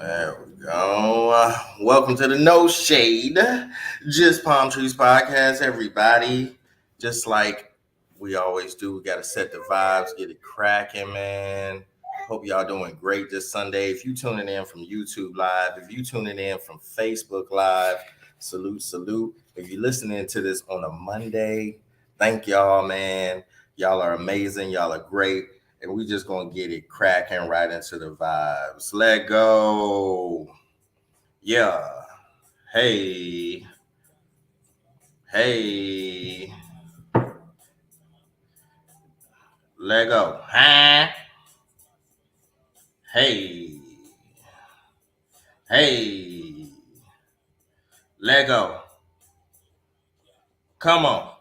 There we go. Welcome to the No Shade, Just Palm Trees podcast, everybody. Just like we always do, we got to set the vibes, get it cracking, man. Hope y'all doing great this Sunday. If you tuning in from YouTube Live, if you tuning in from Facebook Live, salute, salute. If you're listening to this on a Monday, thank y'all, man. Y'all are amazing. Y'all are great. And we just gonna get it cracking right into the vibes. Let go. Yeah. Hey. Hey. Let go. Huh? Hey. Hey. Let go. Come on.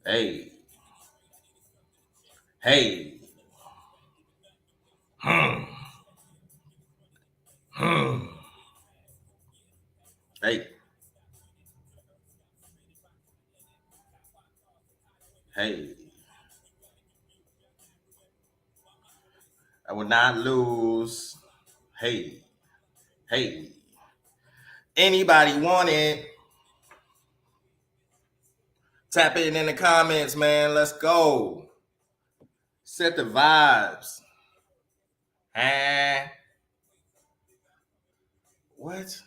Hey. Hey. Hmm. Hmm. Hey. Hey. I will not lose. Hey. Hey. Anybody want it? Tap in the comments, man. Let's go. Set the vibes. What?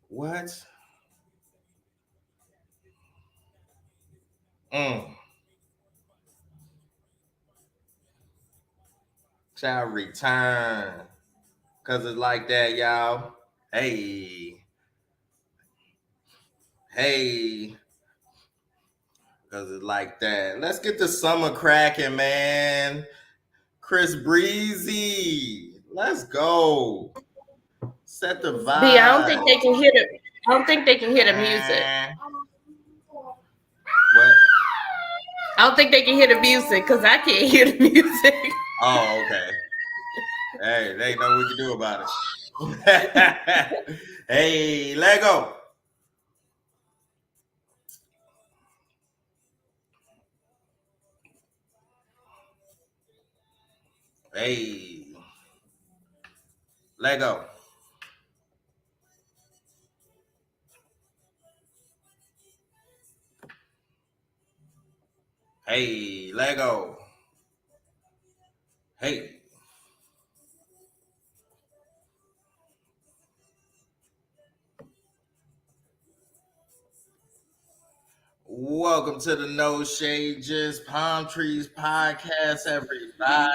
What? Mm. Shall return. Cause it's like that, y'all. Hey. Hey. Cause it's like that. Let's get the summer cracking, man. Chris Breezy. Let's go. Set the vibe. B, I don't think they can hear the. I don't think they can hear the music. What? I don't think they can hear the music because I can't hear the music. Oh, okay. Hey, they ain't nothing we can do about it. Hey, let go. Hey, let go. Hey, let go. Hey. Welcome to the No Shade, Just Palm Trees podcast, everybody.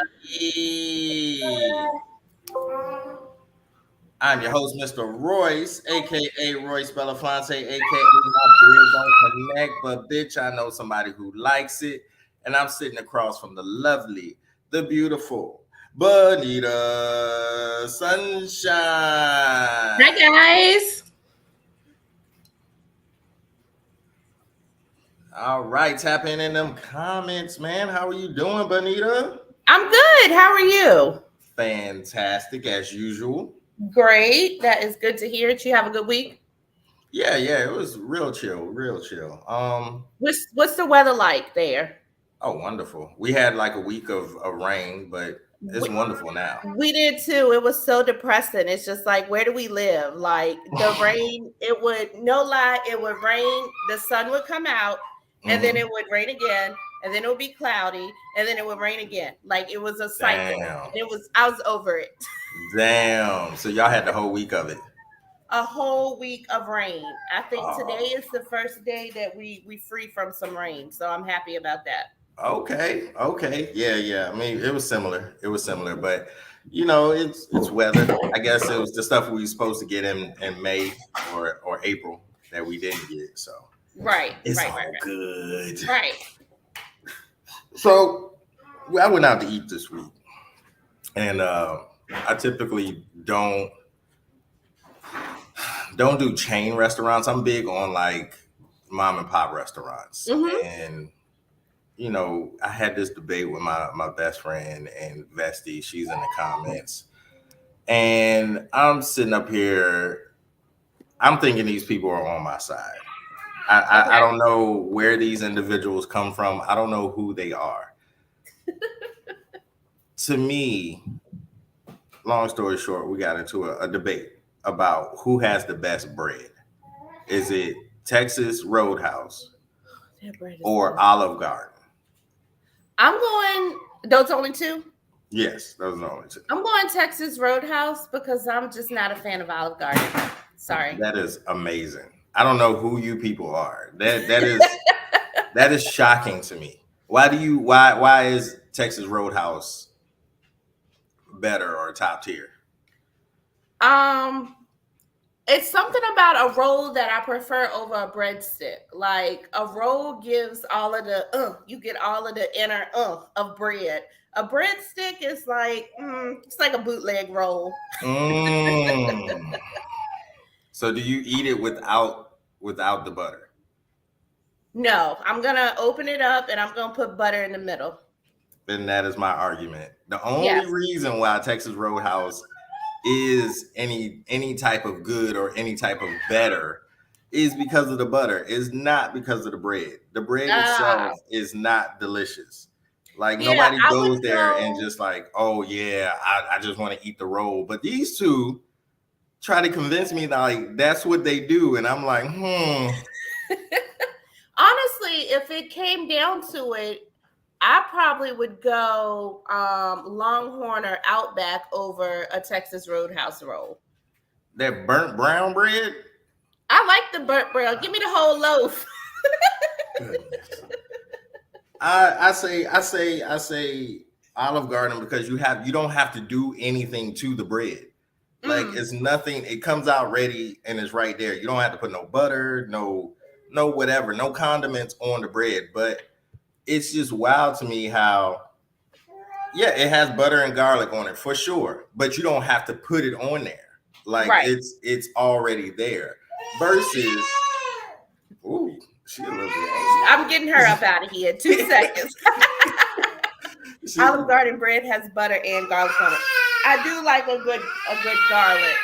I'm your host, Mr. Royce, aka Royce Belafonte, aka my beard don't connect, but bitch, I know somebody who likes it. And I'm sitting across from the lovely, the beautiful, Bonita Sunshine. Hi guys. All right, tap in them comments, man. How are you doing, Bonita? I'm good. How are you? Fantastic as usual. Great. That is good to hear. Did you have a good week? Yeah, it was real chill, real chill. What's the weather like there? Oh, wonderful. We had like a week of rain, but it's wonderful now. We did too. It was so depressing. It's just like, where do we live? Like the rain, it would, no lie, it would rain, the sun would come out, and then it would rain again, and then it would be cloudy, and then it would rain again. Like it was a cycle. Damn. I was over it. Damn. So y'all had the whole week of it. A whole week of rain. I think today is the first day that we free from some rain. So I'm happy about that. Okay. Yeah. I mean, it was similar. But you know, it's weather. I guess it was the stuff we were supposed to get in May or April that we didn't get. So it's all good. Right. So I went out to eat this week, and I typically don't do chain restaurants. I'm big on like mom and pop restaurants, and you know, I had this debate with my best friend and Vesty. She's in the comments, and I'm sitting up here. I'm thinking these people are on my side. I don't know where these individuals come from. I don't know who they are. to me, long story short, we got into a debate about who has the best bread. Is it Texas Roadhouse That bread is or good. Olive Garden? I'm going. Those only two. Yes, those are the only two. I'm going Texas Roadhouse because I'm just not a fan of Olive Garden. Sorry. That is amazing. I don't know who you people are. That is shocking to me. Why is Texas Roadhouse better or top tier? um, it's something about a roll that I prefer over a breadstick. Like a roll gives all of the you get all of the inner of bread. A breadstick is like it's like a bootleg roll. Mm. So do you eat it without the butter? No, I'm gonna open it up and I'm gonna put butter in the middle. Then that is my argument. The only Yes. reason why Texas Roadhouse is any type of good or any type of better is because of the butter. It's not because of the bread. The bread Ah, itself is not delicious. Like yeah, nobody I would goes there and go. just like, oh yeah, I just want to eat the roll. But these two try to convince me that like that's what they do, and I'm like, Honestly, if it came down to it, I probably would go Longhorn or Outback over a Texas Roadhouse roll. that burnt brown bread. I like the burnt brown. Give me the whole loaf. Goodness. I say Olive Garden because you don't have to do anything to the bread. Like Mm, it's nothing. It comes out ready and it's right there. You don't have to put no butter, no whatever, no condiments on the bread. But it's just wild to me how yeah, it has butter and garlic on it for sure, but you don't have to put it on there. Like right. it's already there. Versus, ooh, she a little bit I'm getting her up out of here. 2 seconds. angry. Olive Garden bread has butter and garlic on it. I do like a good garlic.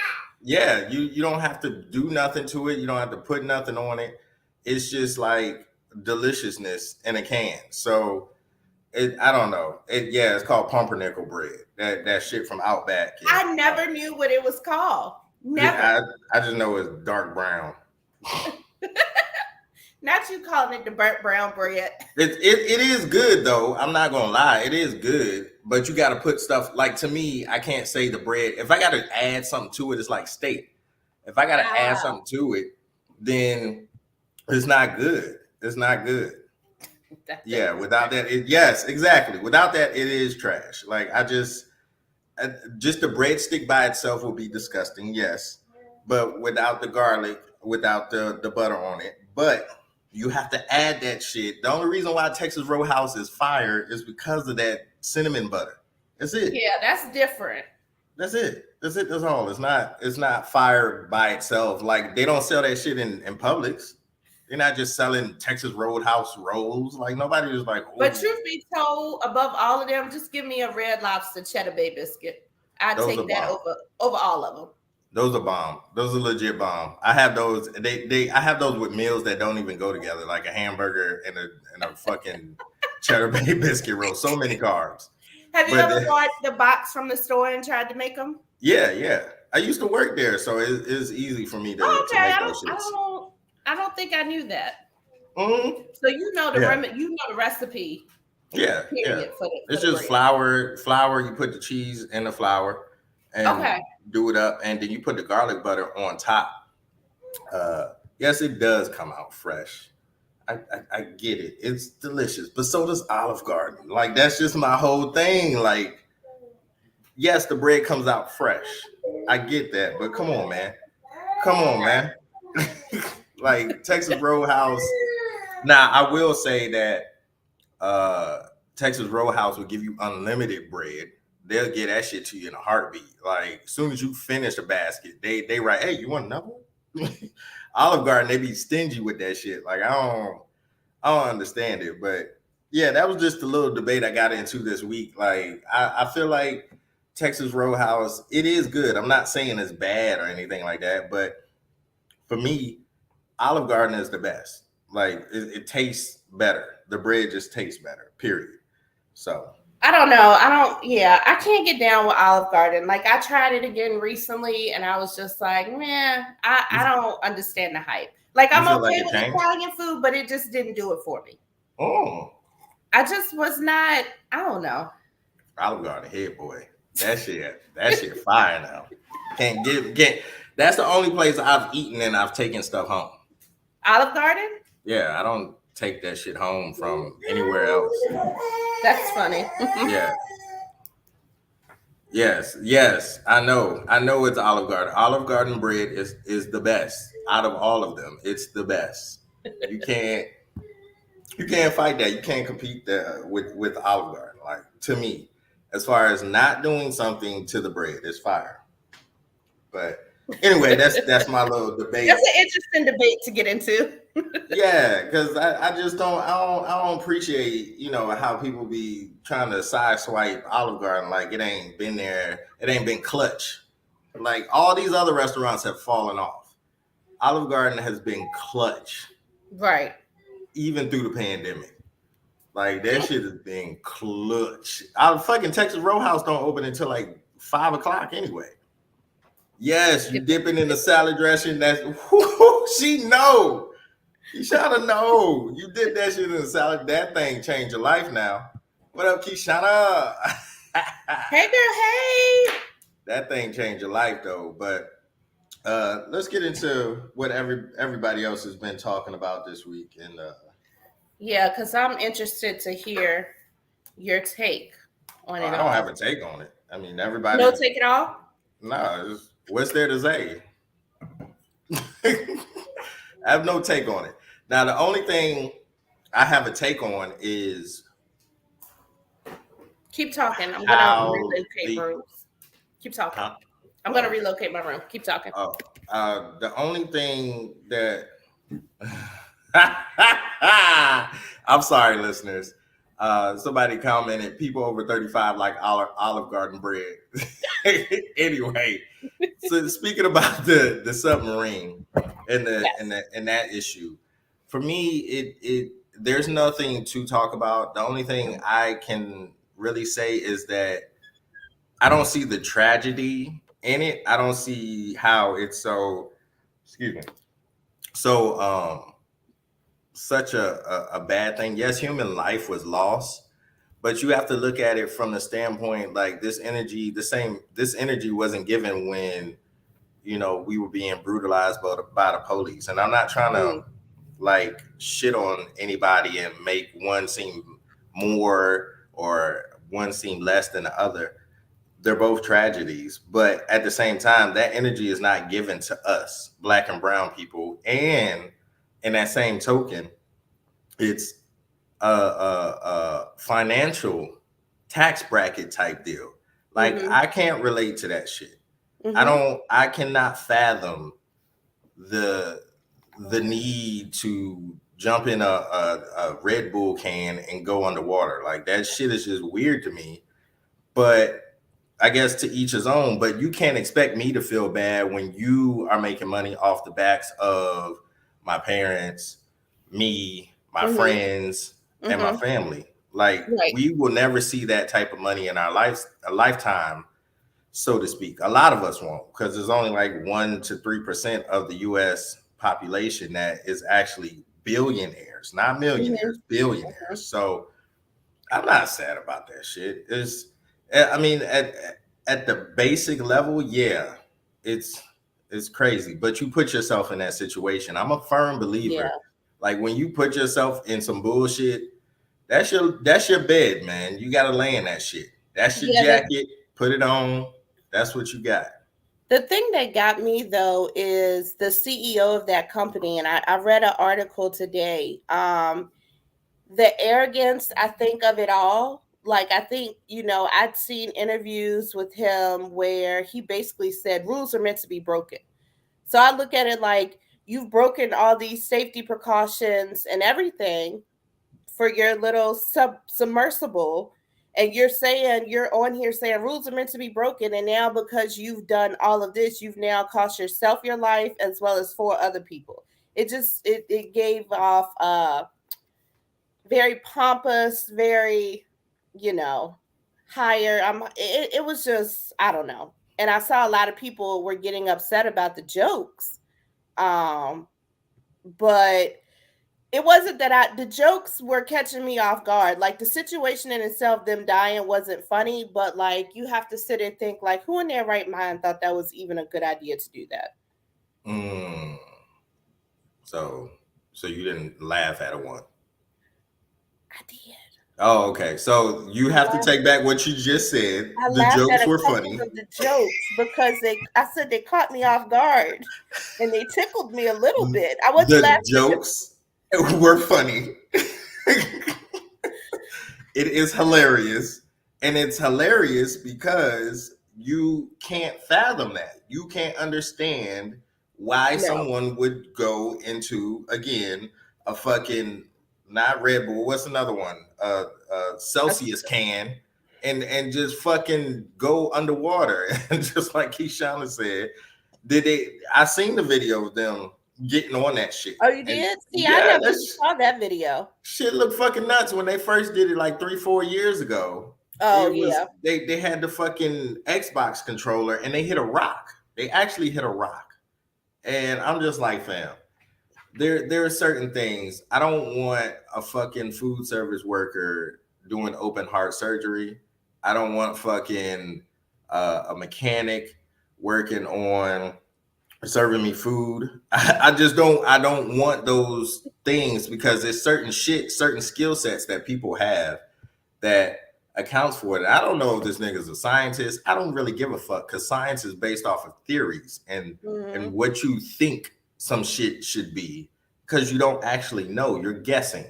Yeah, you don't have to do nothing to it. You don't have to put nothing on it. It's just like deliciousness in a can. So I don't know. It's called pumpernickel bread. That shit from Outback. And I never knew what it was called. Never. I just know it's dark brown. Not you calling it the burnt brown bread. It is good though. I'm not gonna lie, it is good. But you got to put stuff like to me. I can't say the bread. If I got to add something to it, it's like steak. If I got to add Ah, something to it, then it's not good. It's not good. that Yeah, thing is without that, yes, exactly. Without that, it is trash. Like just the breadstick by itself will be disgusting. Yes, but without the garlic, without the butter on it, but you have to add that shit. The only reason why Texas Roadhouse is fire is because of that cinnamon butter. That's it. yeah, that's different. That's it. That's it. That's all. It's not fire by itself. Like they don't sell that shit in Publix. They're not just selling Texas Roadhouse rolls. Like nobody is like, But oh, truth be told, above all of them, just give me a Red Lobster cheddar bay biscuit. I those are take that bomb. over all of them. Those are bomb. Those are legit bomb. I have those. I have those with meals that don't even go together, like a hamburger and a fucking cheddar bay biscuit roll. So many carbs. Have you But ever bought the box from the store and tried to make them? yeah, yeah. I used to work there, so it's easy for me Oh, to okay. make I those don't. I shits. don't. I don't think I knew that. Hmm. So you know the Yeah, you know the recipe. yeah, yeah. Period for It's the just bread. flour. Flour. You put the cheese in the flour and Okay. do it up, and then you put the garlic butter on top. Yes, it does come out fresh. I get it. It's delicious, but so does Olive Garden. Like that's just my whole thing. Like, yes, the bread comes out fresh. I get that, but come on, man. Come on, man. Like Texas Roadhouse. Now, I will say that uh Texas Roadhouse will give you unlimited bread. They'll get that shit to you in a heartbeat. Like as soon as you finish a basket, they write, "Hey, you want another one?" Olive Garden, they be stingy with that shit. Like I don't understand it, but yeah, that was just a little debate I got into this week. Like, I feel like Texas Roadhouse, it is good. I'm not saying it's bad or anything like that, but for me, Olive Garden is the best. Like, it tastes better. The bread just tastes better. Period. So. I don't know. I don't. Yeah, I can't get down with Olive Garden. Like I tried it again recently, and I was just like, man, I You don't understand the hype. Like you I'm feel like okay it with changed? Italian food, but it just didn't do it for me. Oh, I just was not. I don't know. Olive Garden head boy. That shit fire now. Can't. That's the only place I've eaten and I've taken stuff home. Olive Garden. Yeah, I don't take that shit home from anywhere else. That's funny. Yeah. Yes, I know it's Olive Garden. Olive Garden bread is the best out of all of them. It's the best. You can't you can't fight that. You can't compete that with Olive Garden. Like to me, as far as not doing something to the bread, it's fire. But anyway, that's my little That's debate. an interesting debate to get into. Yeah, because I just don't appreciate how people be trying to sideswipe Olive Garden like it ain't been there, it ain't been clutch. Like all these other restaurants have fallen off. Olive Garden has been clutch Right. even through the pandemic. Like that shit has been clutch. Our fucking Texas Roadhouse don't open until like 5 o'clock anyway. Yes, you dipping in the salad dressing. That's she know. You shoulda know. You did that shit in the salad. That thing changed your life now. What up, Kishana? Hey, girl. Hey. That thing changed your life though. But let's get into what everybody else has been talking about this week. And Yeah, because I'm interested to hear your take on it I don't have all. a take on it. I mean, No everybody. take it all. No, what's there to say? I have no take on it. Now, the only thing I have a take on is Keep talking. I'm gonna how relocate the rooms. Keep talking. huh? I'm gonna Oh, relocate my room. Keep talking. oh, the only thing that I'm sorry, listeners. Somebody commented, people over 35 like Olive Garden bread. Anyway, so speaking about the submarine and Yes. that issue, for me, it there's nothing to talk about. The only thing I can really say is that I don't see the tragedy in it. I don't see how it's so, excuse me, so such a bad thing. Yes, human life was lost, but you have to look at it from the standpoint like this energy wasn't given when we were being brutalized by the police. And I'm not trying to Mm, like shit on anybody and make one seem more or one seem less than the other. They're both tragedies, but at the same time, that energy is not given to us, black and brown people. And in that same token, it's a financial tax bracket type deal. Like mm-hmm. I can't relate to that shit. Mm-hmm. I cannot fathom the the need to jump in a Red Bull can and go underwater. Like that shit is just weird to me. But I guess to each his own. But you can't expect me to feel bad when you are making money off the backs of my parents, me, my Mm-hmm. friends, and my Mm-hmm. family. Like Right. we will never see that type of money in our lives, a lifetime, so to speak. A lot of us won't, because there's only like 1 to 3% of the U.S. population that is actually billionaires, not Mm-hmm. millionaires, billionaires. So I'm not sad about that shit. I mean, at the basic level, yeah, it's it's crazy. But you put yourself in that situation. I'm a firm believer. Yeah. Like when you put yourself in some bullshit, that's your bed, man. You got to lay in that shit. That's your Yeah. The jacket. Put it on. That's what you got. the thing that got me though is the CEO of that company, and I read an article today. The arrogance, I think, of it all. Like I think, I'd seen interviews with him where he basically said rules are meant to be broken. So I look at it like you've broken all these safety precautions and everything for your little submersible, and you're on here saying rules are meant to be broken, and now because you've done all of this, you've now cost yourself your life as well as four other people. It gave off very pompous, very, you know. higher. It was just, I don't know. And I saw a lot of people were getting upset about the jokes. But it wasn't that the jokes were catching me off guard. Like the situation in itself, them dying wasn't funny, but like you have to sit and think like who in their right mind thought that was even a good idea to do that? Mm. So you didn't laugh at a one. I did. Oh, okay. So you I have to laughed, take back what you just said. I The laughed at jokes a were couple funny. of the jokes because I said they caught me off guard and they tickled me a little bit. I wasn't The laughing at the jokes were funny. It is hilarious. And it's hilarious because you can't fathom that. You can't understand why no. someone would go into, again, a fucking, not Red Bull, what's another one? Celsius can, and just fucking go underwater. And just like Keishana said, I seen the video of them getting on that shit. Oh, you And did? See, I yeah, never even saw that video. shit looked fucking nuts when they first did it like 3-4 years ago. Oh It was yeah. they had the fucking Xbox controller and they hit a rock. They actually hit a rock. And I'm just like, fam, there are certain things. I don't want a fucking food service worker doing open heart surgery. I don't want fucking a mechanic working on serving me food. I just don't. I don't want those things because there's certain shit, certain skill sets that people have that accounts for it. I don't know if this nigga's a scientist. I don't really give a fuck because science is based off of theories and what you think some shit should be because you don't actually know. You're guessing.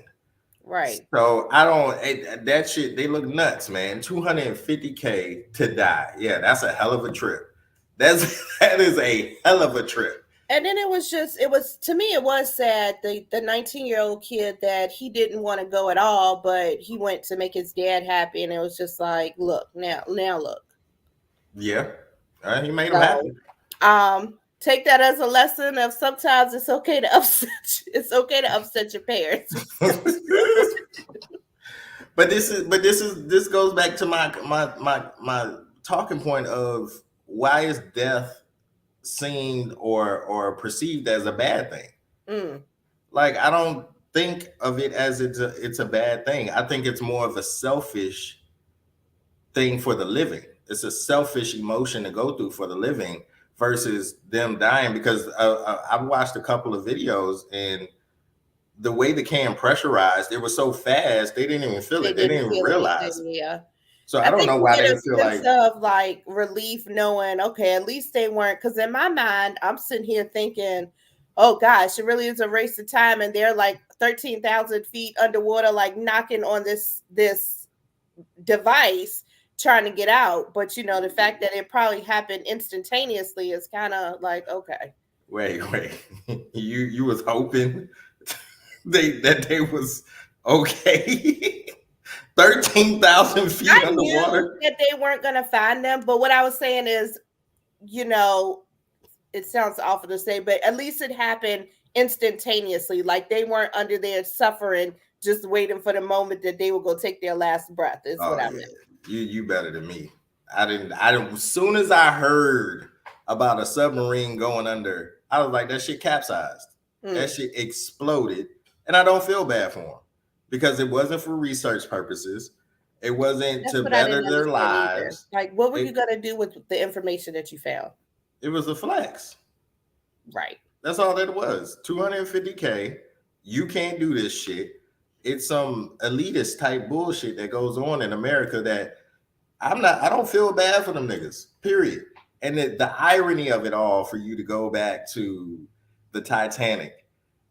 Right. So I don't. That shit. They look nuts, man. $250K to die. Yeah, that's a hell of a trip. That is a hell of a trip. And then it was to me it was sad, the 19-year-old kid that he didn't want to go at all, but he went to make his dad happy, and it was just like, look, now look. Yeah, he made him So happy. take that as a lesson of sometimes it's okay to upset your parents. But this goes back to my talking point of why is death seen or perceived as a bad thing? Like I don't think of it as it's a bad thing. I think it's more of a selfish thing for the living. It's a selfish emotion to go through for the living versus them dying. Because I've watched a couple of videos and the way the can pressurized, it was so fast they didn't even feel They it. They didn't didn't even feel realize. anything, yeah. So I I don't think know you why get they a feel sense like of like relief knowing, okay, at least they weren't. Because in my mind, I'm sitting here thinking, oh gosh, it really is a race of time, and they're like 13,000 feet underwater, like knocking on this device, trying to get out. But the fact that it probably happened instantaneously is kind of like, okay. wait. You was hoping that they was okay. 13,000 feet I knew underwater. that they weren't going to find them, but what I was saying is, it sounds awful to say, but at least it happened instantaneously. Like they weren't under there suffering, just waiting for the moment that they would go take their last breath, is what Oh I yeah, meant. you better than me. I didn't. As soon as I heard about a submarine going under, I was like, that shit capsized. That shit exploded, and I don't feel bad for them because it wasn't for research purposes. It wasn't That's to what I better didn't their understand either. lives. Like, what were you going to do with the information that you found? It was a flex. Right. That's all that it was. 250K. You can't do this shit. It's some elitist type bullshit that goes on in America that I don't feel bad for them niggas. Period. And the irony of it all for you to go back to the Titanic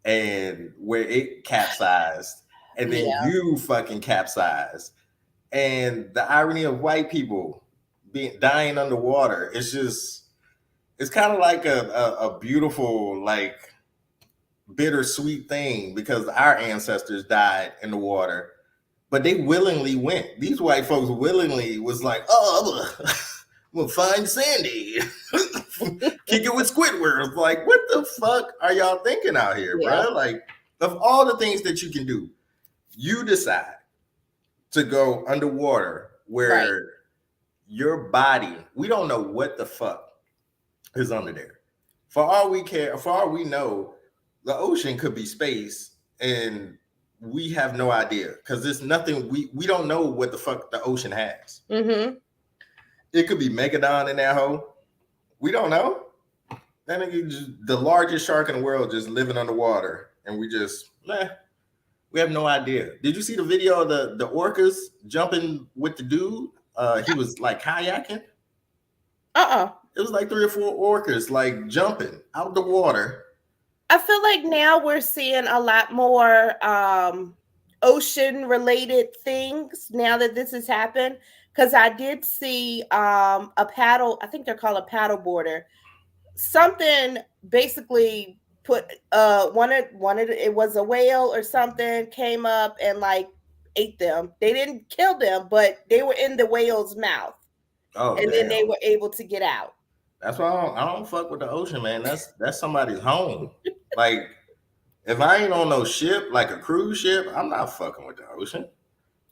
and where it capsized and then Yeah. you fucking capsized. And the irony of white people dying underwater. It's kind of like a beautiful, like bittersweet thing because our ancestors died in the water, but they willingly went. These white folks willingly was like, oh, I'm gonna find Sandy, kick it with Squidward. It's like, what the fuck are y'all thinking out here, Yeah. bro? Like, of all the things that you can do, you decide to go underwater where your body, we don't know what the fuck is under there. For all we care, for all we know, the ocean could be space, and we have no idea because there's nothing. We don't know what the fuck the ocean has. Mm-hmm. It could be Megadon in that hole. We don't know. That nigga just the largest shark in the world just living underwater, and we just we have no idea. Did you see the video of the orcas jumping with the dude? He was like kayaking. It was like 3 or 4 orcas like jumping out the water. I feel like now we're seeing a lot more ocean related things now that this has happened. Because I did see a paddle, I think they're called a paddle boarder. Something basically put one of it was a whale or something came up and like ate them. They didn't kill them, but they were in the whale's mouth. Oh, and then they were able to get out. That's why I don't fuck with the ocean, man. That's somebody's home. Like, if I ain't on no ship, like a cruise ship, I'm not fucking with the ocean.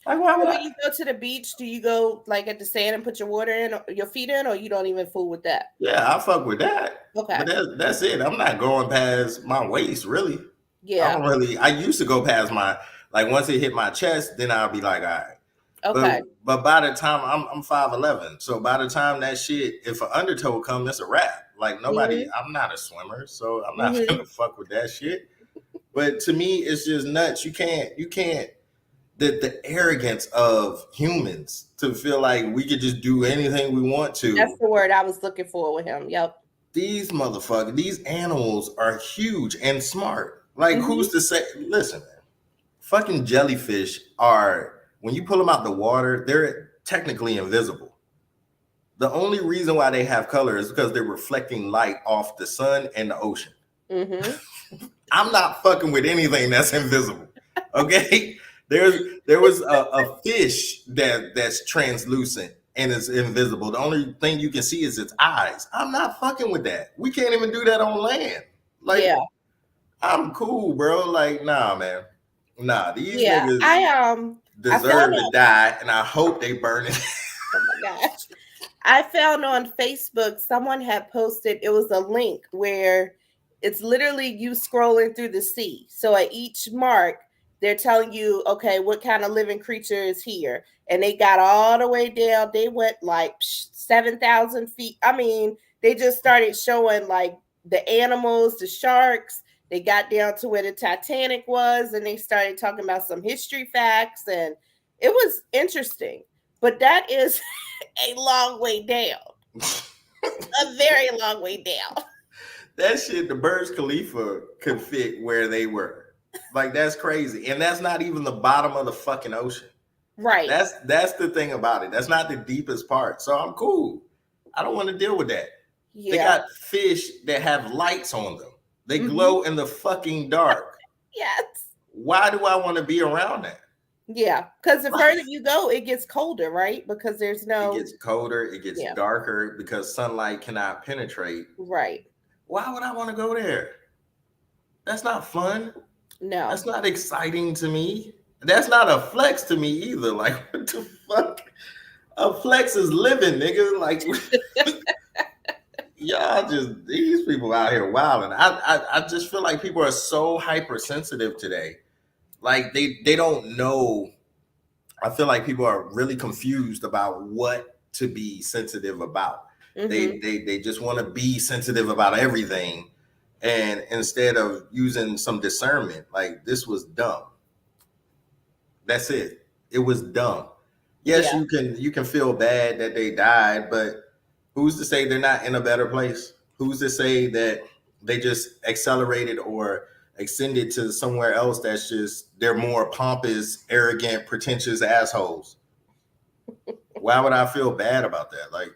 Like, why would when you go to the beach, do you go like at the sand and put your water in, or your feet in, or you don't even fool with that? Yeah, I fuck with that. Okay, but that's it. I'm not going past my waist, really. Yeah. I used to go past my, like, once it hit my chest, then I'll be like, all right. Okay. But by the time I'm 5'11", so by the time that shit, if an undertow comes, that's a wrap. Like, nobody, I'm not a swimmer, so I'm not gonna fuck with that shit. But to me, it's just nuts. You can't the arrogance of humans to feel like we could just do anything we want to. That's the word I was looking for with him. Yep. These motherfuckers, these animals are huge and smart. Like, who's to say? Listen, man, fucking jellyfish are, when you pull them out the water, they're technically invisible. The only reason why they have color is because they're reflecting light off the sun and the ocean. I'm not fucking with anything that's invisible. Okay? There was a fish that's translucent and is invisible. The only thing you can see is its eyes. I'm not fucking with that. We can't even do that on land. Like, I'm cool, bro. Like, nah, man. Nah, these niggas deserve to die, and I hope they burn it. Oh my gosh. I found on Facebook someone had posted, it was a link where it's literally you scrolling through the sea. So at each mark, they're telling you, okay, what kind of living creature is here? And they got all the way down. They went like 7,000 feet. I mean, they just started showing like the animals, the sharks. They got down to where the Titanic was, and they started talking about some history facts, and it was interesting. But that is a long way down. A very long way down. That shit, the Burj Khalifa could fit where they were. Like, that's crazy. And that's not even the bottom of the fucking ocean. Right. That's the thing about it. That's not the deepest part. So I'm cool. I don't want to deal with that. Yeah. They got fish that have lights on them. They glow in the fucking dark. Yes. Why do I want to be around that? Yeah, because the further you go, it gets colder, right? Because there's no... It gets colder, it gets darker because sunlight cannot penetrate. Right. Why would I want to go there? That's not fun. No. That's not exciting to me. That's not a flex to me either. Like, what the fuck? A flex is living, nigga. Like, y'all just, these people out here wilding. I just feel like people are so hypersensitive today. Like, they don't know. I feel like people are really confused about what to be sensitive about. They just want to be sensitive about everything. And instead of using some discernment, like, this was dumb. That's it. It was dumb. Yes, you can feel bad that they died, but who's to say they're not in a better place? Who's to say that they just accelerated or extended to somewhere else that's just, they're more pompous, arrogant, pretentious assholes? Why would I feel bad about that? Like,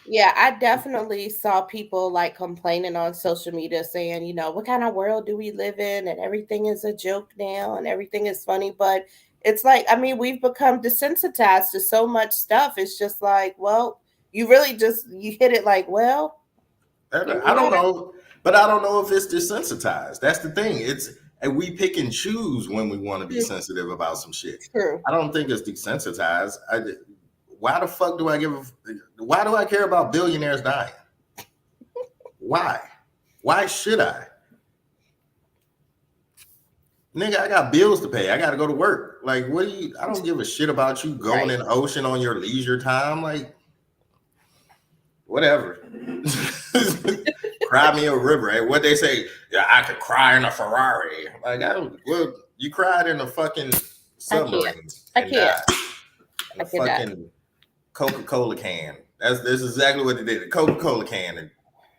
yeah, I definitely saw people like complaining on social media saying, you know, what kind of world do we live in? And everything is a joke now and everything is funny. But it's like, I mean, we've become desensitized to so much stuff. It's just like, well, you really just, you hit it like, well, I don't know. But I don't know if it's desensitized. That's the thing. And we pick and choose when we want to be sensitive about some shit. True. I don't think it's desensitized. why the fuck do I give? Why do I care about billionaires dying? Why? Why should I? Nigga, I got bills to pay. I got to go to work. Like, what do you? I don't give a shit about you going Right. in the ocean on your leisure time. Like, whatever. Cry me a river. Eh? What they say? Yeah, I could cry in a Ferrari. Like, well, you cried in a fucking I can't. submarine I and can't. died in I a cannot. fucking Coca-Cola can. That's exactly what they did. A Coca-Cola can,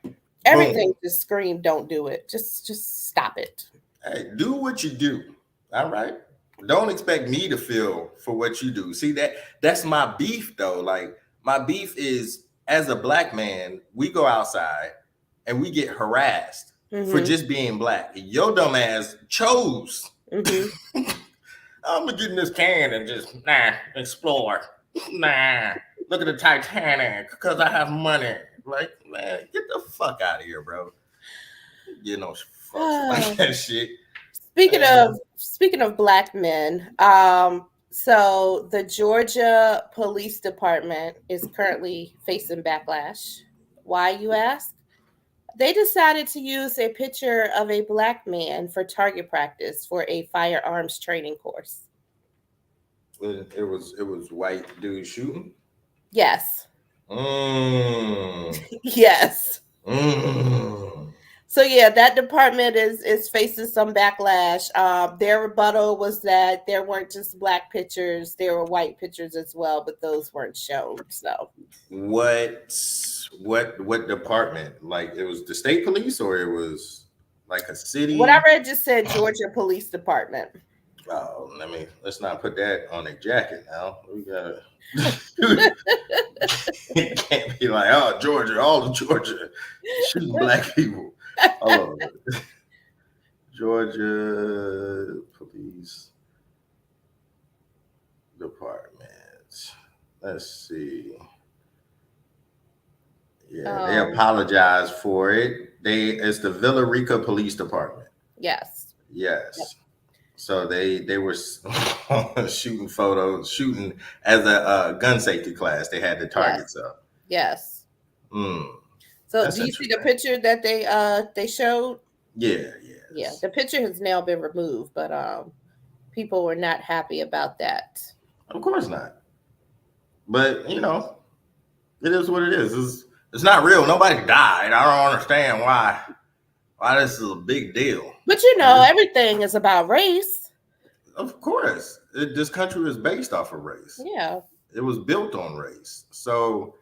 and Everything boom. just scream, don't do it. Just stop it. Hey, do what you do. All right. Don't expect me to feel for what you do. See, that's my beef though. Like, my beef is, as a black man, we go outside and we get harassed for Mm-hmm. just being black. Your dumb ass chose, Mm-hmm. I'm gonna get in this can and just explore. Look at the Titanic because I have money. Like, man, get the fuck out of here, bro. You know, fucks like that shit. Speaking Man. of black men, so the Georgia Police Department is currently facing backlash. Why, you ask? They decided to use a picture of a black man for target practice for a firearms training course. It was white dude shooting. Yes. Mm, Yes. mm. So yeah, that department is facing some backlash. Their rebuttal was that there weren't just black pictures, there were white pictures as well, but those weren't shown. So What department? Like, it was the state police, or it was like a what I city? read just said Georgia Police Department. Oh, let's not put that on a jacket now. We gotta. It can't be like, oh, Georgia, all of Georgia shooting black people. Hold on. Georgia Police Department. Let's see. Yeah, they um, apologized for it. It's the Villarica Police Department. yes. Yep. Yes. So they were shooting photos, shooting as a gun safety class. They had the Yes. targets up. Yes. Mm, So that's do you see the interesting. picture that they showed? Yeah, Yeah, yes. the picture has now been removed, but people were not happy about that. Of course not. But it is what it is. It's not real. Nobody died. I don't understand why this is a big deal. But Like, everything is about race. of course, this country is based off of race. Yeah. It was built on race. So,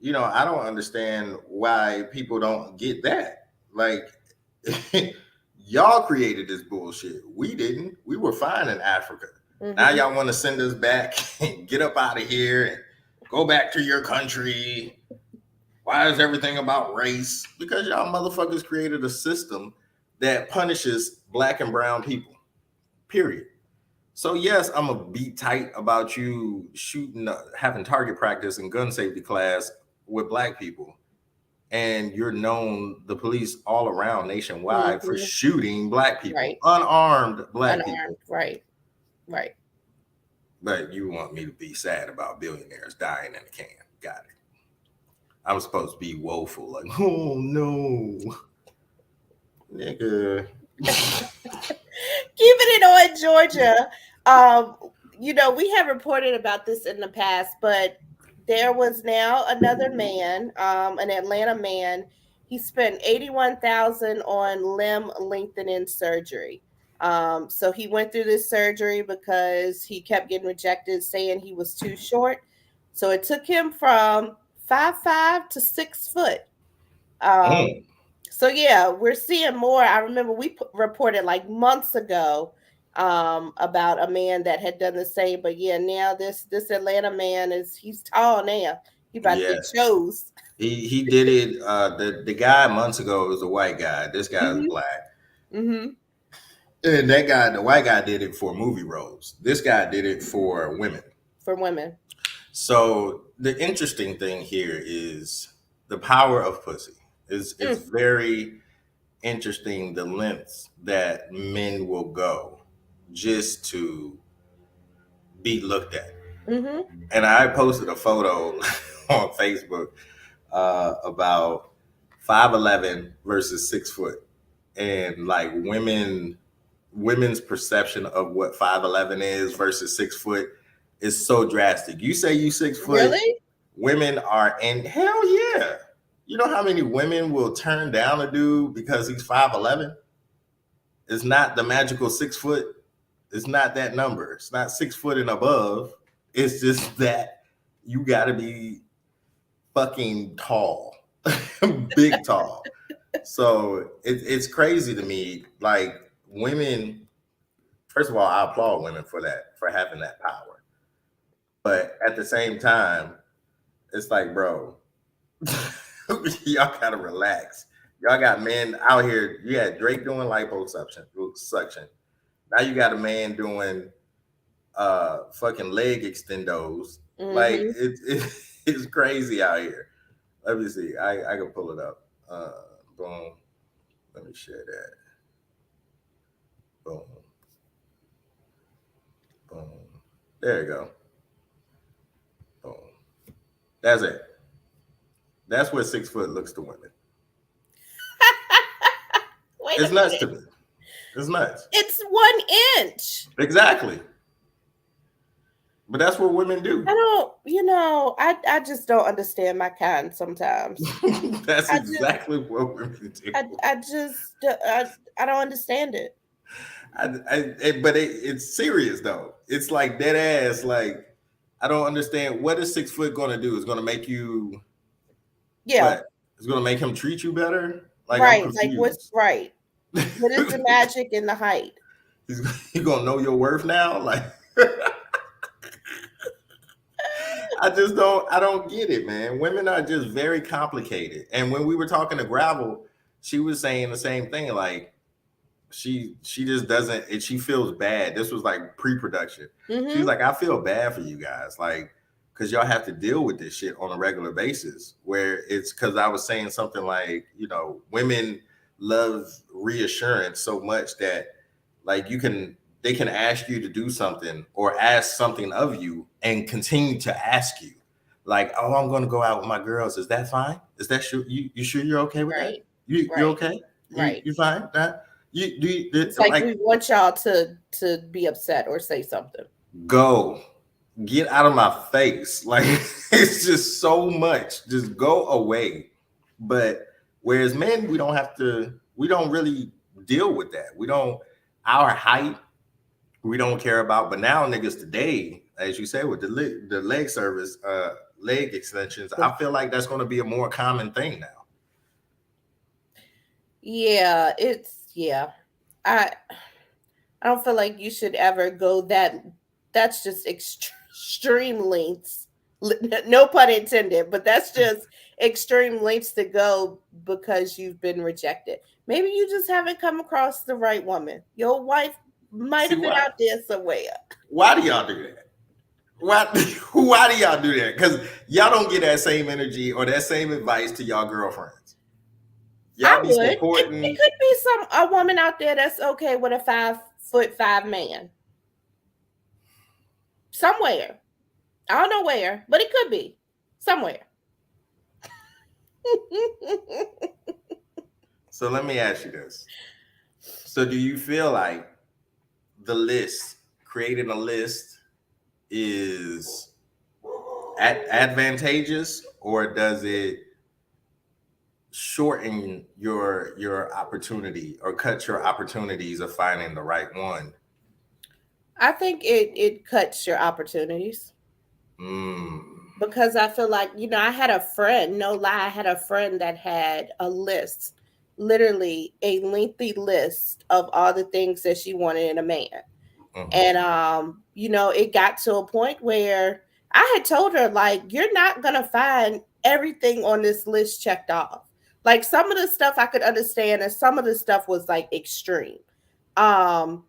I don't understand why people don't get that. Like, y'all created this bullshit. We didn't. We were fine in Africa. Now Mm-hmm. y'all want to send us back and get up out of here and go back to your country. Why is everything about race? Because y'all motherfuckers created a system that punishes black and brown people. Period. So yes, I'm gonna be tight about you shooting, having target practice and gun safety class with black people, and you're known the police all around nationwide for Mm-hmm. shooting black people, Right. unarmed black people. Unarmed. Right. Right. But you want me to be sad about billionaires dying in a can? Got it. I'm supposed to be woeful, like, oh no, nigga. Keeping it on Georgia. Um, we have reported about this in the past, but there was now another man, an Atlanta man. He spent 81,000 on limb lengthening surgery. So he went through this surgery because he kept getting rejected, saying he was too short. So it took him from 5'5" to 6 foot. Um, Mm, so yeah, we're seeing more. I remember we reported like months ago about a man that had done the same. But yeah, now this Atlanta man he's tall now. He about to get yes, chose. he did it. The guy months ago was a white guy. This guy is Hmm. black. Hmm. And that guy, the white guy, did it for movie roles. This guy did it for women. For women. So the interesting thing here is the power of pussy. Is Mm. very interesting. The lengths that men will go just to be looked at. Mm-hmm. And I posted a photo on Facebook about 5'11" versus 6 foot, and like women's perception of what 5'11" is versus 6 foot is so drastic. You say you 6 foot, Really? women are in hell yeah. You know how many women will turn down a dude because he's 5'11"? It's not the magical 6 foot. It's not that number. It's not 6 foot and above. It's just that you got to be fucking tall, big tall. So it's crazy to me. Like women, first of all, I applaud women for that, for having that power. But at the same time, it's like, bro, y'all gotta relax. Y'all got men out here. You had Drake doing liposuction. Now you got a man doing fucking leg extendos. Like Mm-hmm. it's crazy out here. Let me see. I can pull it up. Boom. Let me share that. Boom. Boom. There you go. Boom. That's it. That's what 6 foot looks to women. Wait It's a nuts to minute. me. It's nuts. It's 1 inch. Exactly. But that's what women do. I don't, I just don't understand my kind sometimes. That's I just, exactly what women do. I just, I don't understand it. But it's serious though. It's like dead ass. Like I don't understand what is 6 foot going to do. It's going to make you Yeah, what? It's going to make him treat you better. Like I'm right. Like, what's confused. right? What is the magic in the height? You gonna know your worth now? Like I don't get it, man. Women are just very complicated. And when we were talking to Gravel, she was saying the same thing. Like she just doesn't and she feels bad. This was like pre-production. She's Mm-hmm. like, I feel bad for you guys, like, because y'all have to deal with this shit on a regular basis. Where it's because I was saying something like, women love reassurance so much that like they can ask you to do something or ask something of you and continue to ask you. Like, oh, I'm gonna go out with my girls. Is that fine? Is that sure you sure you're okay with that? Right. You Right. okay? Right. You fine? That It's like like we want y'all to be upset or say something. go get out of my face. Like it's just so much. Just go away. But whereas men, we don't really deal with that. We don't our height we don't care about. But now niggas today, as you say, with the leg service, leg extensions, I feel like that's gonna be a more common thing now. Yeah, yeah. I I don't feel like you should ever go that. That's just extreme lengths. No pun intended, but that's just extreme lengths to go because you've been rejected. Maybe you just haven't come across the right woman. Your wife might See have been why? out there somewhere. Why do y'all do that? Why? Why do y'all do that? Because y'all don't get that same energy or that same advice to y'all girlfriends. I Y'all be would. It supporting. could be a woman out there that's okay with a 5'5" man somewhere. I don't know where, but it could be somewhere. So let me ask you this. So do you feel like the list, creating a list, is advantageous, or does it shorten your opportunity or cut your opportunities of finding the right one? I think it cuts your opportunities Mm. because I feel like, I had a friend, no lie, I had a friend that had a list, literally a lengthy list of all the things that she wanted in a man. Mhm. And it got to a point where I had told her, like, you're not gonna find everything on this list checked off. Like, some of the stuff I could understand, and some of the stuff was like extreme. Um,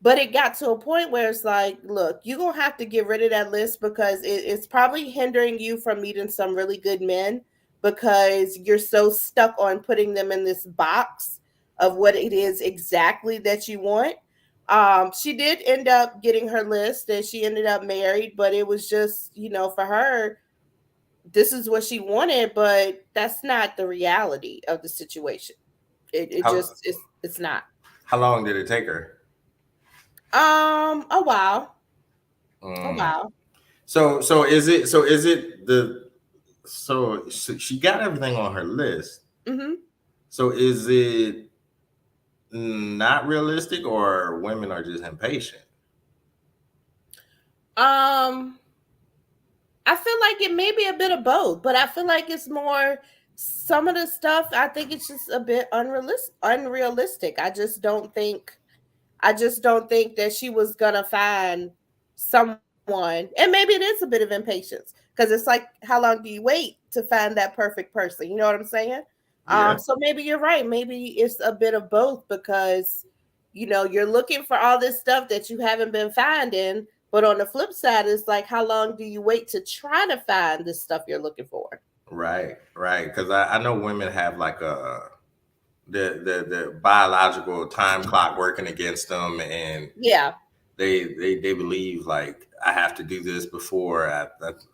but it got to a point where it's like, look, you're gonna have to get rid of that list because it's probably hindering you from meeting some really good men because you're so stuck on putting them in this box of what it is exactly that you want. She did end up getting her list and she ended up married, but it was just, for her, this is what she wanted, but that's not the reality of the situation. It How just it's not. how long did it take her? A while. A Mm. while. So she got everything on her list. Hmm. So is it not realistic, or women are just impatient? Um, I feel like it may be a bit of both, but I feel like it's more some of the stuff. I think it's just a bit unrealistic. Unrealistic. I just don't think that she was gonna find someone, and maybe it is a bit of impatience because it's like, how long do you wait to find that perfect person? You know what I'm saying? Yeah. So maybe you're right. Maybe it's a bit of both because you're looking for all this stuff that you haven't been finding, but on the flip side, it's like, how long do you wait to try to find this stuff you're looking for? Right, right. Because I know women have like the biological time clock working against them, and Yeah. they believe like I have to do this before I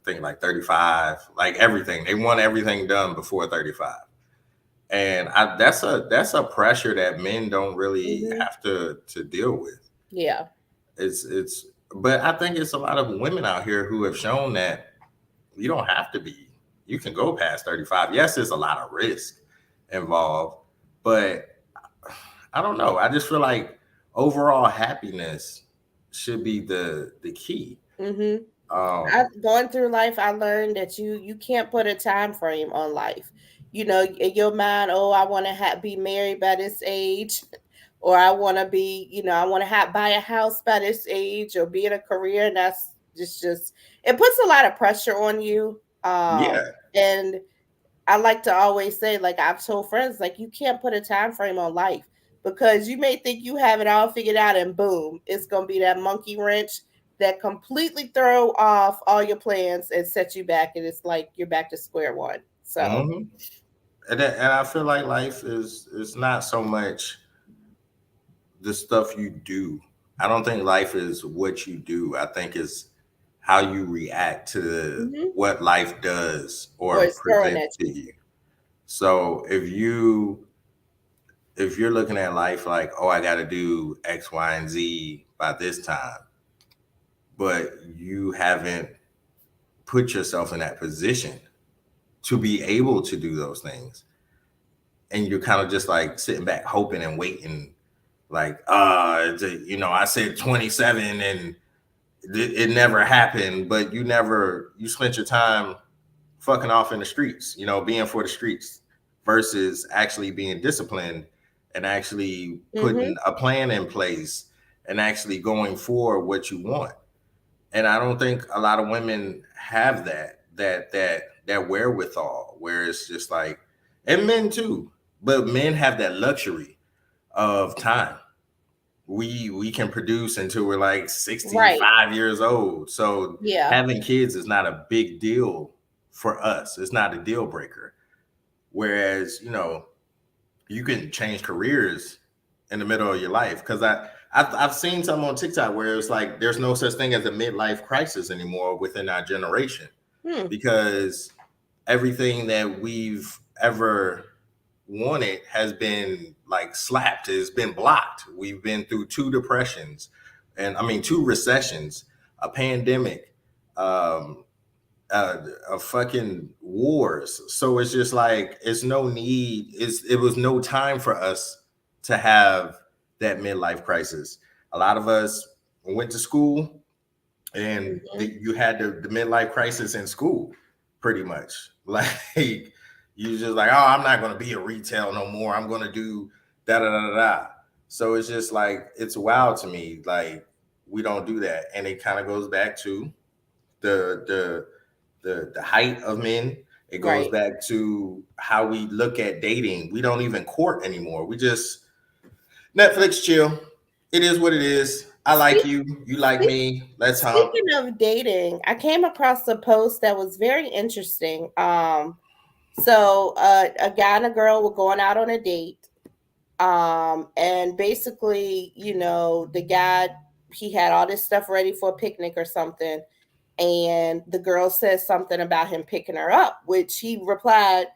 think like 35, like everything. They want everything done before 35. And that's a pressure that men don't really Hmm. have to deal with. Yeah. It's but I think it's a lot of women out here who have shown that you don't have to be. You can go past 35. Yes, there's a lot of risk involved, but I don't know. I just feel like overall happiness should be the key. Hmm. Um, Going through life, I learned that you can't put a time frame on life. In your mind, oh, I want to be married by this age, or I want to be, I want to buy a house by this age, or be in a career, and that's just it puts a lot of pressure on you. yeah. And I like to always say, like I've told friends, like you can't put a time frame on life because you may think you have it all figured out, and boom, it's gonna be that monkey wrench that completely throw off all your plans and set you back, and it's like you're back to square one. So, hmm and I feel like life is not so much the stuff you do. I don't think life is what you do. I think it's how you react to mhm, what life does or or it's throwing presents at to you. you. So if you're looking at life like, oh, I got to do X, Y, and Z by this time, but you haven't put yourself in that position to be able to do those things, and you're kind of just like sitting back, hoping and waiting, like, I said 27 and it never happened, but you spent your time fucking off in the streets, being for the streets versus actually being disciplined and actually putting Hmm. a plan in place and actually going for what you want. And I don't think a lot of women have that wherewithal where it's just like, and men too, but men have that luxury of time. We can produce until we're like Right. 65 years old. So Yeah. having kids is not a big deal for us. It's not a deal breaker. Whereas, you can change careers in the middle of your life. Because I've seen some on TikTok where it's like there's no such thing as a midlife crisis anymore within our generation, Hmm. because everything that we've ever wanted has been like slapped, has been blocked. We've been through two depressions, and I mean two recessions, a pandemic, um, of fucking wars. So it's just like it's no need. It was no time for us to have that midlife crisis. A lot of us went to school, and Hmm. you had the midlife crisis in school, pretty much. Like you just like, oh, I'm not going to be a retail no more. I'm going to do da da da da da. So it's just like it's wild to me. Like we don't do that, and it kind of goes back to the the the height of men. It goes Right. back to how we look at dating. We don't even court anymore. We just Netflix chill. It is what it is. I like Speak, you. You like speak, me. Let's hump. Speaking of dating, I came across a post that was very interesting. So a guy and a girl were going out on a date, And basically, the guy, he had all this stuff ready for a picnic or something, and the girl says something about him picking her up, which he replied,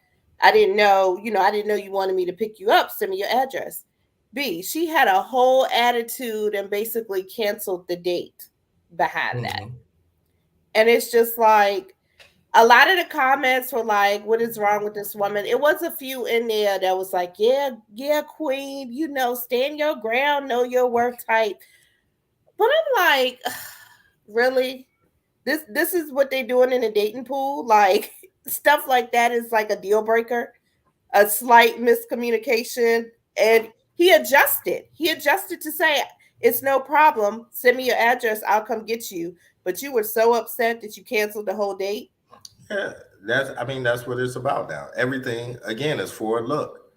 I didn't know you wanted me to pick you up. Send me your address. B, she had a whole attitude and basically canceled the date behind that. Mm-hmm. And it's just like, a lot of the comments were like, what is wrong with this woman? It was a few in there that was like, yeah, yeah, queen, stand your ground, know your worth type. But I'm like, really? This is what they doing in a dating pool? Like, stuff like that is like a deal breaker, a slight miscommunication. And he adjusted. He adjusted to say, it's no problem. Send me your address. I'll come get you. But you were so upset that you canceled the whole date. Yeah, that's what it's about now. Everything again is for a look.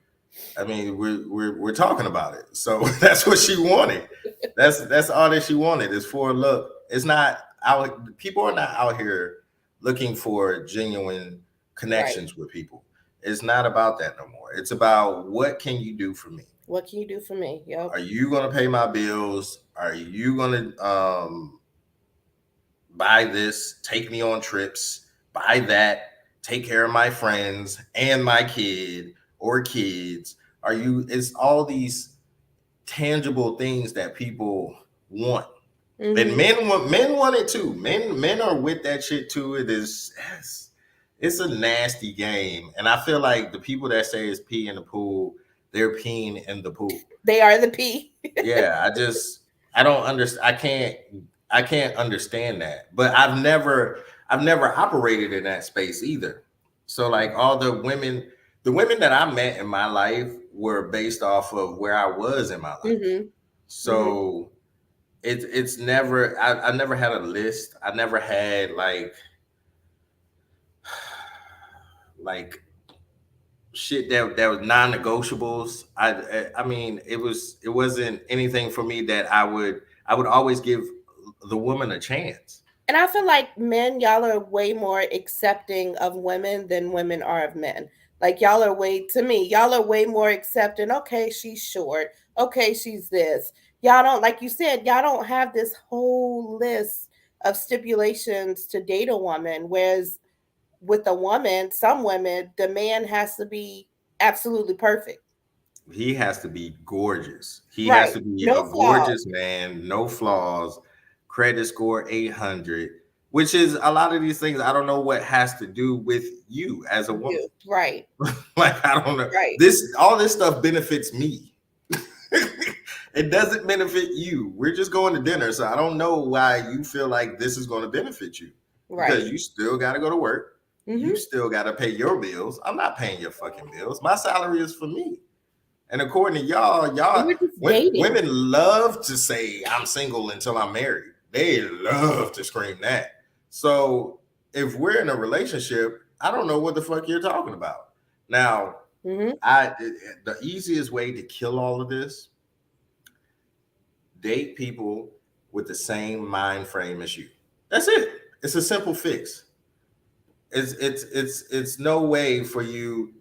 I mean, we're talking about it. So that's what she wanted. That's all that she wanted is for a look. It's not out. People are not out here looking for genuine Right. connections with people. It's not about that no more. It's about what can you do for me? What can you do for me? Yep. Are you gonna pay my bills? Are you gonna buy this? Take me on trips? Buy that? Take care of my friends and my kid or kids? Are you? It's all these tangible things that people want. And Mm-hmm. men want it too. Men are with that shit too. It's a nasty game. And I feel like the people that say it's pee in the pool, they're peeing in the pool. They are the P. Yeah, I don't understand. I can't understand that. But I've never operated in that space either. So like all the women that I met in my life were based off of where I was in my life. Mm-hmm. Mm-hmm. So it's never I never had a list. I never had like shit that was non-negotiables. I mean it wasn't anything for me that I would always give the woman a chance. And I feel like men, y'all are way more accepting of women than women are of men. Like, y'all are to me, y'all are way more accepting. Okay, she's short. Okay, she's this. Y'all don't, like you said, y'all don't have this whole list of stipulations to date a woman. Whereas with a woman, some women, the man has to be absolutely perfect. He has to be gorgeous. He has Right. to be a No flaws. gorgeous man, no flaws, credit score 800, which is a lot of these things. I don't know what has to do with you as a woman. You. Right. Like I don't know. Right. All this stuff benefits me. It doesn't benefit you. We're just going to dinner, so I don't know why you feel like this is going to benefit you Right. because you still got to go to work. You Mm-hmm. still got to pay your bills. I'm not paying your fucking bills. My salary is for me. And according to And y'all, we're just dating. women love to say I'm single until I'm married. They love to scream that. So if we're in a relationship, I don't know what the fuck you're talking about. Now, Mm-hmm. the easiest way to kill all of this, date people with the same mind frame as you. That's it. It's a simple fix. It's no way for you.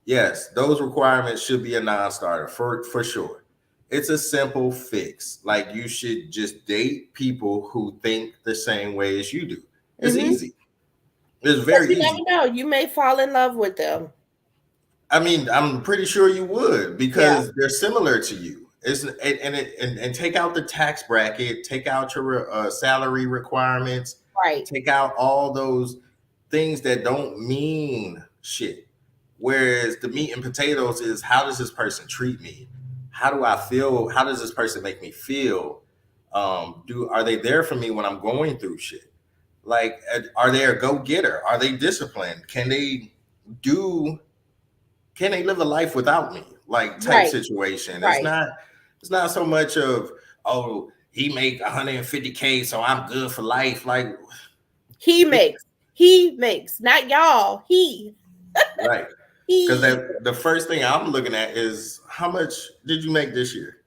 Yes, those requirements should be a non-starter for sure. It's a simple fix. Like you should just date people who think the same way as you do. It's Mm-hmm. easy. It's Because very you never easy. know. You may fall in love with them. I mean, I'm pretty sure you would Yeah. because they're similar to you. And take out the tax bracket, take out your salary requirements, Right. take out all those things that don't mean shit. Whereas the meat and potatoes is how does this person treat me? How do I feel? How does this person make me feel? Do Are they there for me when I'm going through shit? Like, are they a go getter? Are they disciplined? Do can they live a life without me? Like type Right. situation. Right. It's not so much of, oh, he make 150K, so I'm good for life. Like He makes. He makes. Not y'all. He. right. Because He. the first thing I'm looking at is how much did you make this year?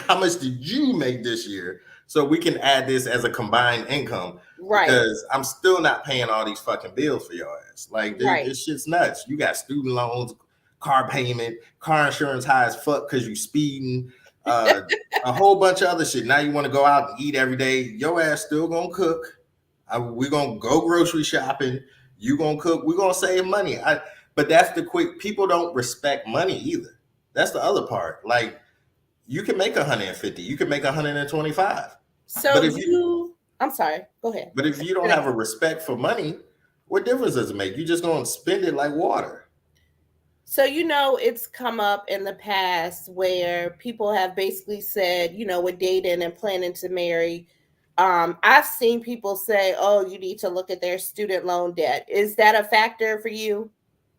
How much did you make this year? So we can add this as a combined income Right. because I'm still not paying all these fucking bills for your ass. Like Right. this shit's nuts. You got student loans, car payment, car insurance high as fuck because you speeding, uh, a whole bunch of other shit. Now you want to go out and eat every day. Your ass still gonna cook. We're gonna go grocery shopping. You gonna cook. We're gonna save money. But that's the quick. People don't respect money either. That's the other part. Like you can make 150. You can make 125. So But if I'm sorry. Go ahead. but if you don't have a respect for money, what difference does it make? You just gonna spend it like water. So, it's come up in the past where people have basically said, with dating and planning to marry, I've seen people say, oh, you need to look at their student loan debt. Is that a factor for you?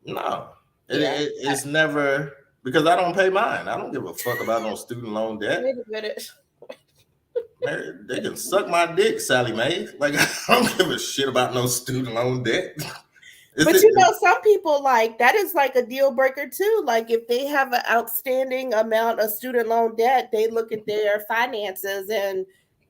No, Yeah. it's never because I don't pay mine. I don't give a fuck about no student loan debt. Wait a minute. Man, they can suck my dick, Sally Mae. Like I don't give a shit about no student loan debt. But some people that is like a deal breaker too. Like if they have an outstanding amount of student loan debt, they look at their finances and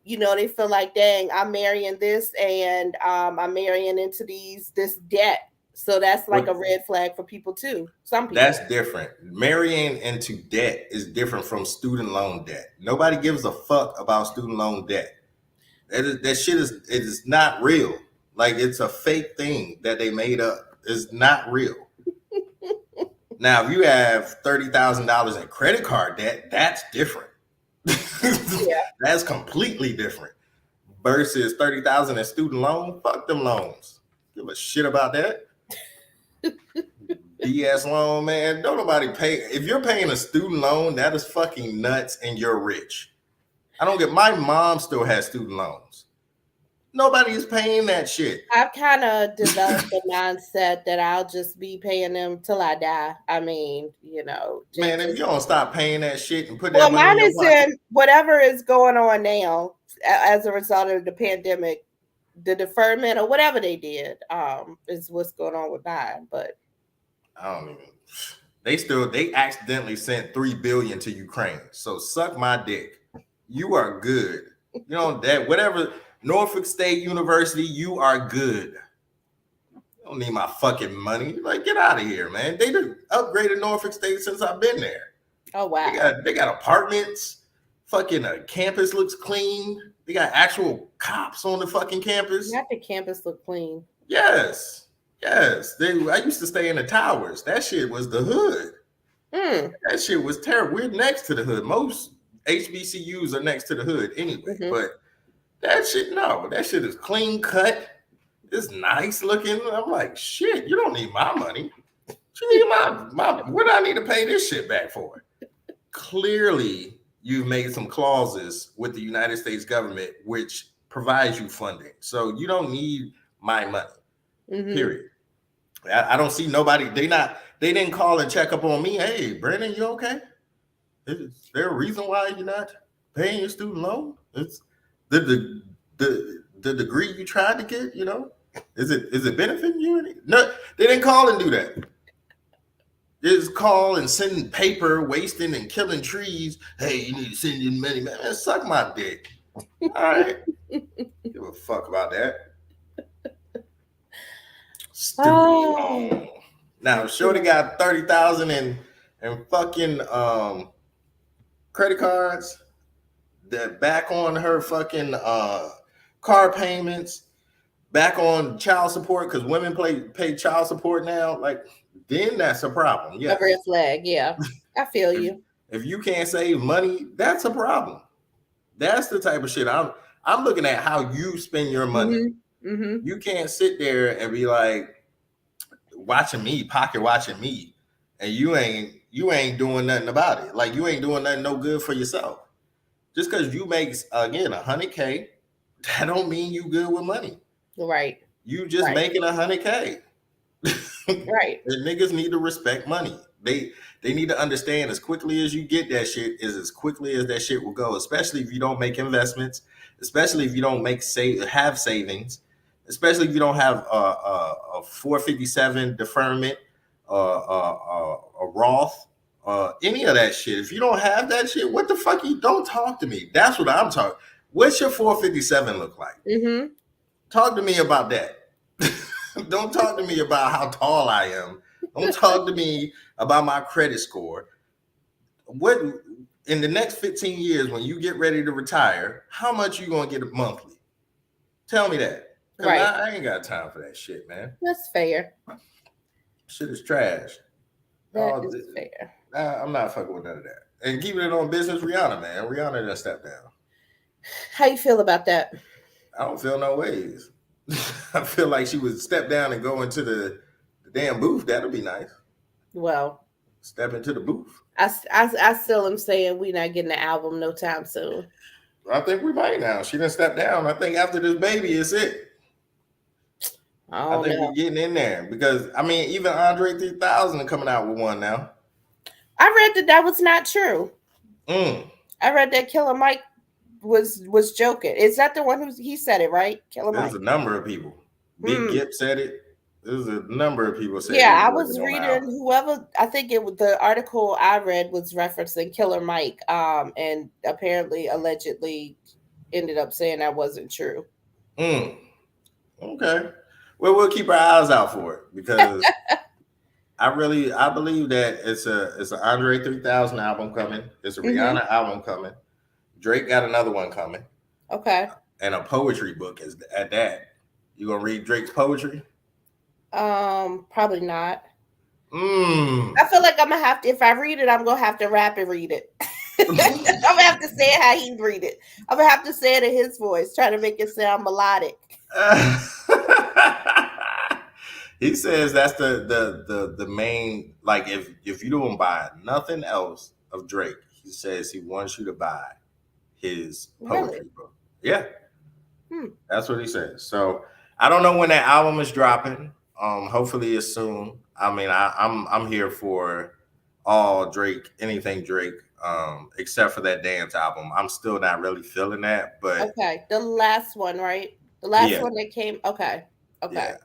they feel like, dang, I'm marrying this and I'm marrying into this debt. So that's like a red flag for people too. Some people. That's different. Marrying into debt is different from student loan debt. Nobody gives a fuck about student loan debt. That shit is not real. Like it's a fake thing that they made up. It's not real. Now, if you have $30,000 in credit card debt, that's different. Yeah. That's completely different. Versus 30,000 in student loan, fuck them loans. Give a shit about that. BS loan, man. Don't nobody pay. If you're paying a student loan, that is fucking nuts, and you're rich. I don't get. My mom still has student loans. Nobody is paying that shit. I've kind of developed a mindset that I'll just be paying them till I die. I mean, man, if you don't stop paying that shit and put that money mine in your is pocket, in whatever is going on now as a result of the pandemic, the deferment or whatever they did, is what's going on with mine. But I don't even. They accidentally sent $3 billion to Ukraine. So suck my dick. You are good. That whatever. Norfolk State University, you are good. You don't need my fucking money. Like, get out of here, man. They done upgraded Norfolk State since I've been there. Oh, wow. They got apartments. Fucking campus looks clean. They got actual cops on the fucking campus. Not the campus look clean. Yes. I used to stay in the towers. That shit was the hood. That shit was terrible. We're next to the hood. Most HBCUs are next to the hood anyway, but that shit is clean cut. It's nice looking. I'm like, shit, you don't need my money. You need my what do I need to pay this shit back for? Clearly, you've made some clauses with the United States government which provides you funding. So you don't need my money. Period. I don't see nobody. They didn't call and check up on me. Hey, Brandon, you okay? Is there a reason why you're not paying your student loan? It's the degree you tried to get, is it benefiting you? No, they didn't call and do that. They just call and send paper, wasting and killing trees. Hey, you need to send your money, man. Suck my dick. All right, give a fuck about that. Stupid. Oh. Now, shorty got 30,000 in fucking credit cards. That back on her fucking car payments, back on child support because women pay child support now. Like, then that's a problem. Yeah, a red flag. Yeah, I feel you. If you can't save money, that's a problem. That's the type of shit I'm looking at. How you spend your money. You can't sit there and be like pocket watching me, and you ain't doing nothing about it. Like you ain't doing nothing no good for yourself. Just because you make, again, $100K, that don't mean you good with money. Right. You just making $100K. Right. The niggas need to respect money. They need to understand as quickly as you get that shit is as quickly as that shit will go, especially if you don't make investments, especially if you don't have savings, especially if you don't have a 457 deferment, a Roth, any of that shit. If you don't have that shit, what the fuck? You don't talk to me. That's what I'm talking. What's your 457 look like? Talk to me about that. Don't talk to me about how tall I am. Don't talk to me about my credit score. What in the next 15 years when you get ready to retire, how much you gonna get monthly? Tell me that. Cause Right. I ain't got time for that shit, man. That's fair. Shit is trash. That Oh, is fair. I'm not fucking with none of that. And keeping it on business, Rihanna, man. Rihanna done stepped down. How you feel about that? I don't feel no ways. I feel like she would step down and go into the damn booth. That'll be nice. Well, Step into the booth. I still am saying we not getting the album no time soon. I think we might now. She didn't step down. I think after this baby, it's it. I I don't think know. we're getting in there because I mean, even Andre 3000 coming out with one now. I read that was not true. Mm. I read that Killer Mike was joking. Is that the one he said it, right? Killer There's Mike. a number of people. Big Mm. Gip said it. There's a number of people said Yeah, they was I working was on the reading album. whoever I think it was the article I read was referencing Killer Mike, and apparently allegedly ended up saying that wasn't true. Mm. Okay. Well, we'll keep our eyes out for it because I believe that it's an Andre 3000 album coming. It's a Hmm. Rihanna album coming. Drake got another one coming, Okay. and a poetry book is at that. You gonna read Drake's poetry? Probably not. Mm. I feel like I'm gonna have to if I read it, I'm gonna have to rap and read it. I'm gonna have to say it how he read it. I'm gonna have to say it in his voice, try to make it sound melodic. He says that's the main like if you don't buy nothing else of Drake, he says he wants you to buy his Really? poetry book. Yeah, Hmm. that's what he says. So I don't know when that album is dropping. Hopefully it's soon. I mean, I'm here for all Drake, anything Drake, except for that dance album. I'm still not really feeling that, but Okay. The last one, right? The last yeah, one that came. Okay. Okay. yeah,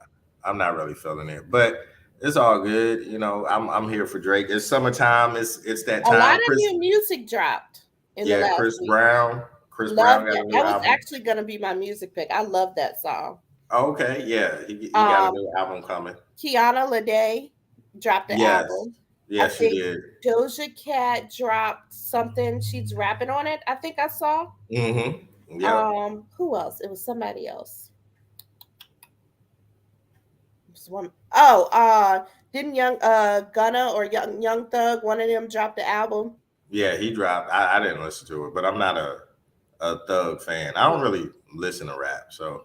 I'm not really feeling it, but it's all good. You know, I'm here for Drake. It's summertime. It's that A lot time. of Chris, new music dropped in the yeah, last Chris week. Brown. Chris Love Brown got that. a new That was album. actually gonna be my music pick. I love that song. Okay, yeah, he got a Um, new album coming. Kiana Lede dropped the Yes, album. I yes, she think did. Doja Cat dropped something. She's rapping on it. I think I saw. Mm-hmm. Yep. Who else? It was somebody else. It was one. Oh, didn't Young Gunna or Young Thug, one of them drop the album? Yeah, he dropped. I didn't listen to it, but I'm not a Thug fan. I don't really listen to rap, so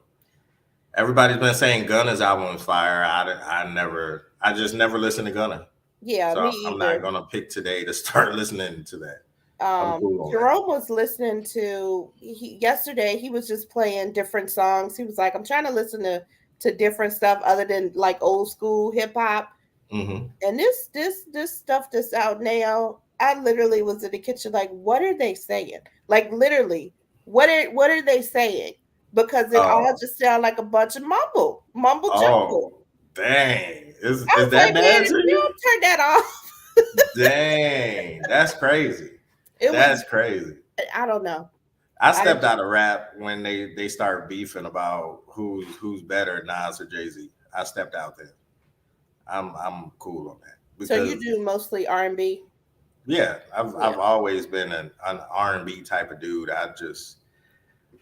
everybody's been saying Gunna's album is fire. I just never listened to Gunna, Yeah, so me I'm not either. gonna pick today to start listening to that. I'm cool on that. Jerome was listening to yesterday. He was just playing different songs. He was like, "I'm trying to listen to different stuff other than like old school hip hop." Mm-hmm. And this stuff that's out now, I literally was in the kitchen like, "What are they saying?" Like literally, what are they saying? Because it all Oh, just sounds like a bunch of mumble jumble. oh, dang! I Is was that like, "Man, bad if to you you? don't turn that off," Dang, that's crazy. it was. That's crazy. I don't know. I I stepped out of rap when they start beefing about who's better, Nas or Jay Z. I stepped out there. I'm cool on that so you because do mostly R&B. yeah, Yeah. I've always been an R&B type of dude. I just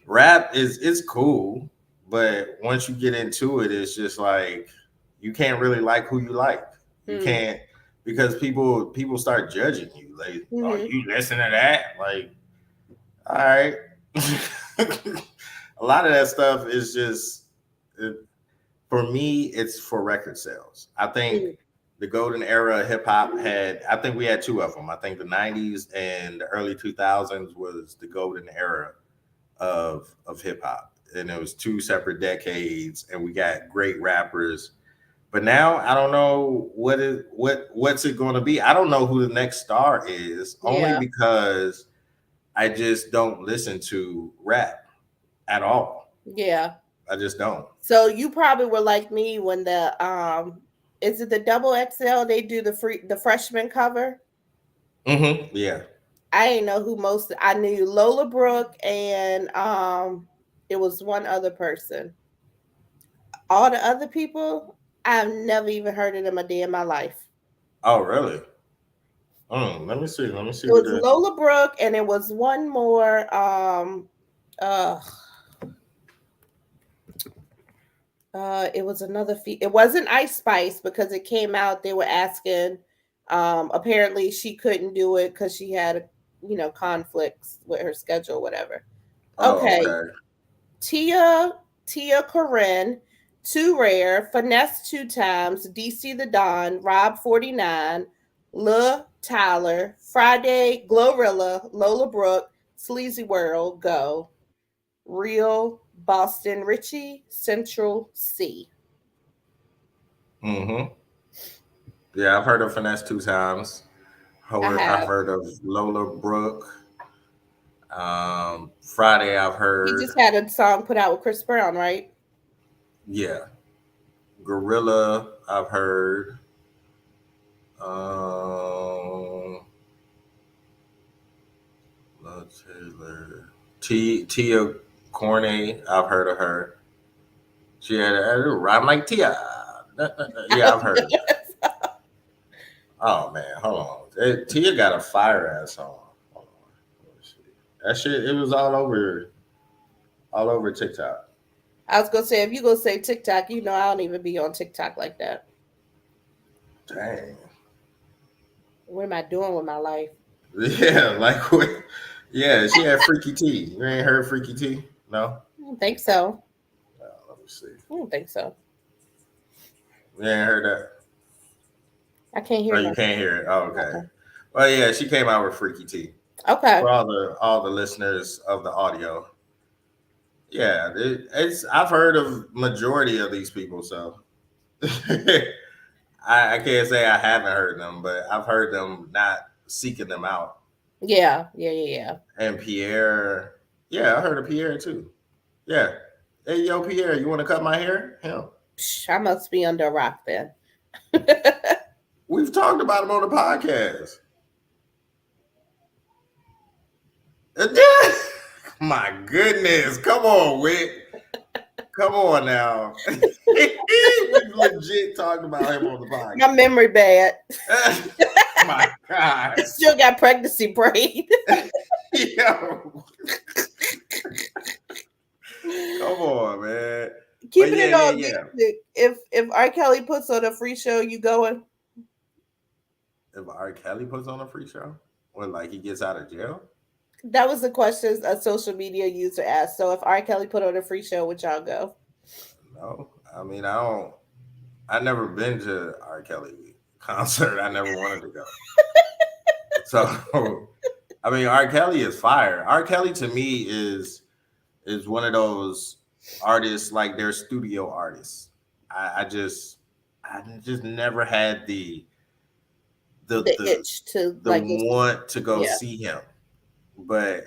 rap is cool, but once you get into it, it's just like you can't really like who you like. You Hmm. can't because people start judging you. Like, oh, Mm-hmm. you listen to that? Like, all right. A lot of that stuff is just it, for me. It's for record sales. I think Mm. the golden era of hip hop had. I think we had two of them. I think the '90s and the early 2000s was the golden era of hip hop, and it was two separate decades, and we got great rappers. But now I don't know what's it going to be. I don't know who the next star is, only Yeah. because I just don't listen to rap at all. Yeah. I just don't. So you probably were like me when the is it the double XL they do the freshman cover? Yeah. I didn't know who most I knew Lola Brooke and it was one other person. All the other people, I've never even heard of them a day in my life. Oh, really? Let me see. Let me see It what was the. Lola Brooke, and it was one more. Uh, it was another. It wasn't Ice Spice because it came out. They were asking. Apparently, she couldn't do it because she had, conflicts with her schedule, whatever. Oh, Okay, okay. Tia, Tia Corinne, Too Rare, Finesse two times, DC the Don, Rob 49, Lil Tyler, Friday, Glorilla, Lola Brooke, Sleazy World, Go, Real, Boston Richie, Central C. Mm-hmm. Yeah, I've heard of Finesse two times. I I've have. heard of Lola Brooke. Friday, I've He heard. just had a song put out with Chris Brown, right? Yeah, Gorilla, I've heard. Um, Taylor, Tia Corney, I've heard of her. She had a rhyme like Tia. Yeah, I've heard of that. Oh man, hold on. Tia got a fire ass song. Hold on. Let me see. That shit, it was all over TikTok. I was gonna say if you go say TikTok, I don't even be on TikTok like that. Dang. What am I doing with my life? Yeah, like what? Yeah, she had Freaky T. You ain't heard Freaky T? No? I don't think so. Let me see. I don't think so. You ain't heard that? I can't Oh, hear you nothing. can't hear it. Oh, okay. Uh-uh. Well, yeah, she came out with Freaky T. Okay. For all the listeners of the audio, yeah, it's I've heard of majority of these people, so I can't say I haven't heard them, but I've heard them not seeking them out. Yeah. Yeah. Yeah. Yeah. And Pierre, yeah, I heard of Pierre too. Yeah, hey yo, Pierre, you want to cut my hair? Him. Psh, I must be under a rock then. We've talked about him on the podcast. My goodness, come on, Wick. Come on now. We legit talked about him on the My podcast. memory bad. My God. I still got pregnancy brain. Yo. Come on, man. But Keeping yeah, it yeah, all yeah. music. If R. Kelly puts on a free show, you going? If R. Kelly puts on a free show, or like he gets out of jail? That was the question a social media user asked. So if R. Kelly put on a free show, would y'all go? No. I mean, I don't. I never been to R. Kelly concert. I never wanted to go. So, I mean, R. Kelly is fire. R. Kelly to me is one of those artists like they're studio artists. I just never had the The the itch to the like go see. want to go Yeah. see him, but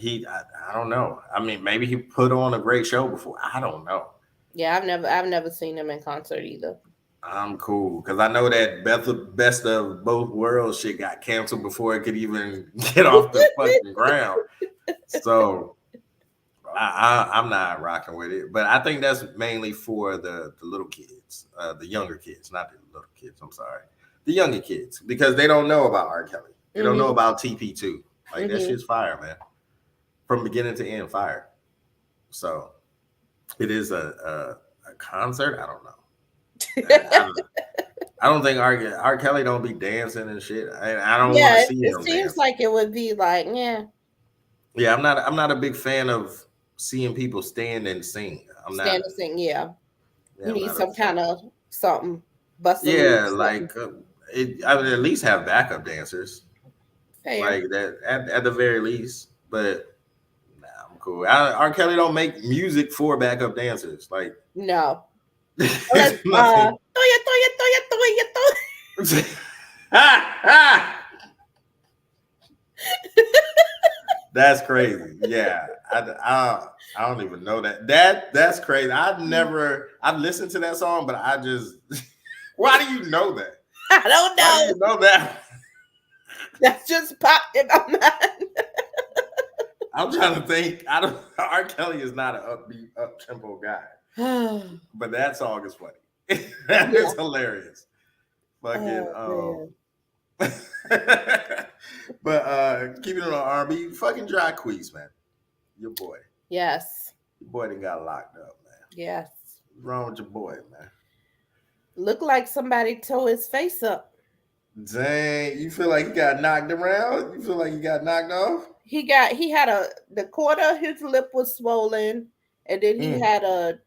I don't know. I mean, maybe he put on a great show before. I don't know. Yeah, I've never seen him in concert either. I'm cool because I know that best of both worlds shit got canceled before it could even get off the fucking ground. So I'm not rocking with it, but I think that's mainly for the little kids, the younger kids, not the little kids. I'm sorry, the younger kids because they don't know about R. Kelly. They don't know Mhm. about TP2. Like that Mhm. shit's fire, man, from beginning to end, fire. So it is a concert. I don't know. I don't think R. Kelly don't be dancing and shit. I don't want to Yeah, see it him seems dancing. like it would be like, yeah, Yeah, I'm not a big fan of seeing people stand and sing. I'm not. stand and sing. Yeah, Yeah, you I'm need not a some fan. kind of something, bust a move, Yeah, something. like I would at least have backup dancers, Fair. like that at the very least. But nah, I'm cool. R. Kelly don't make music for backup dancers. Like No, unless it's nothing. toya toya toya toya toya. That's crazy. Yeah, I don't even know that. That's crazy. I've listened to that song, but I just why do you know that? I don't Why do know. you know that? That's just popped in my mind. I'm trying to think. I don't. R. Kelly is not an upbeat, up tempo guy, but that song is funny. That Yeah, is hilarious Fucking Oh man. but keeping it on R&B, fucking dry queeze, man. Your boy. Yes. Your boy done got locked up, man. Yes. What's wrong with your boy, man? Look like somebody tore his face up. Dang, you feel like he got knocked around? You feel like he got knocked off? He had the corner of his lip was swollen, and then he Mm, had a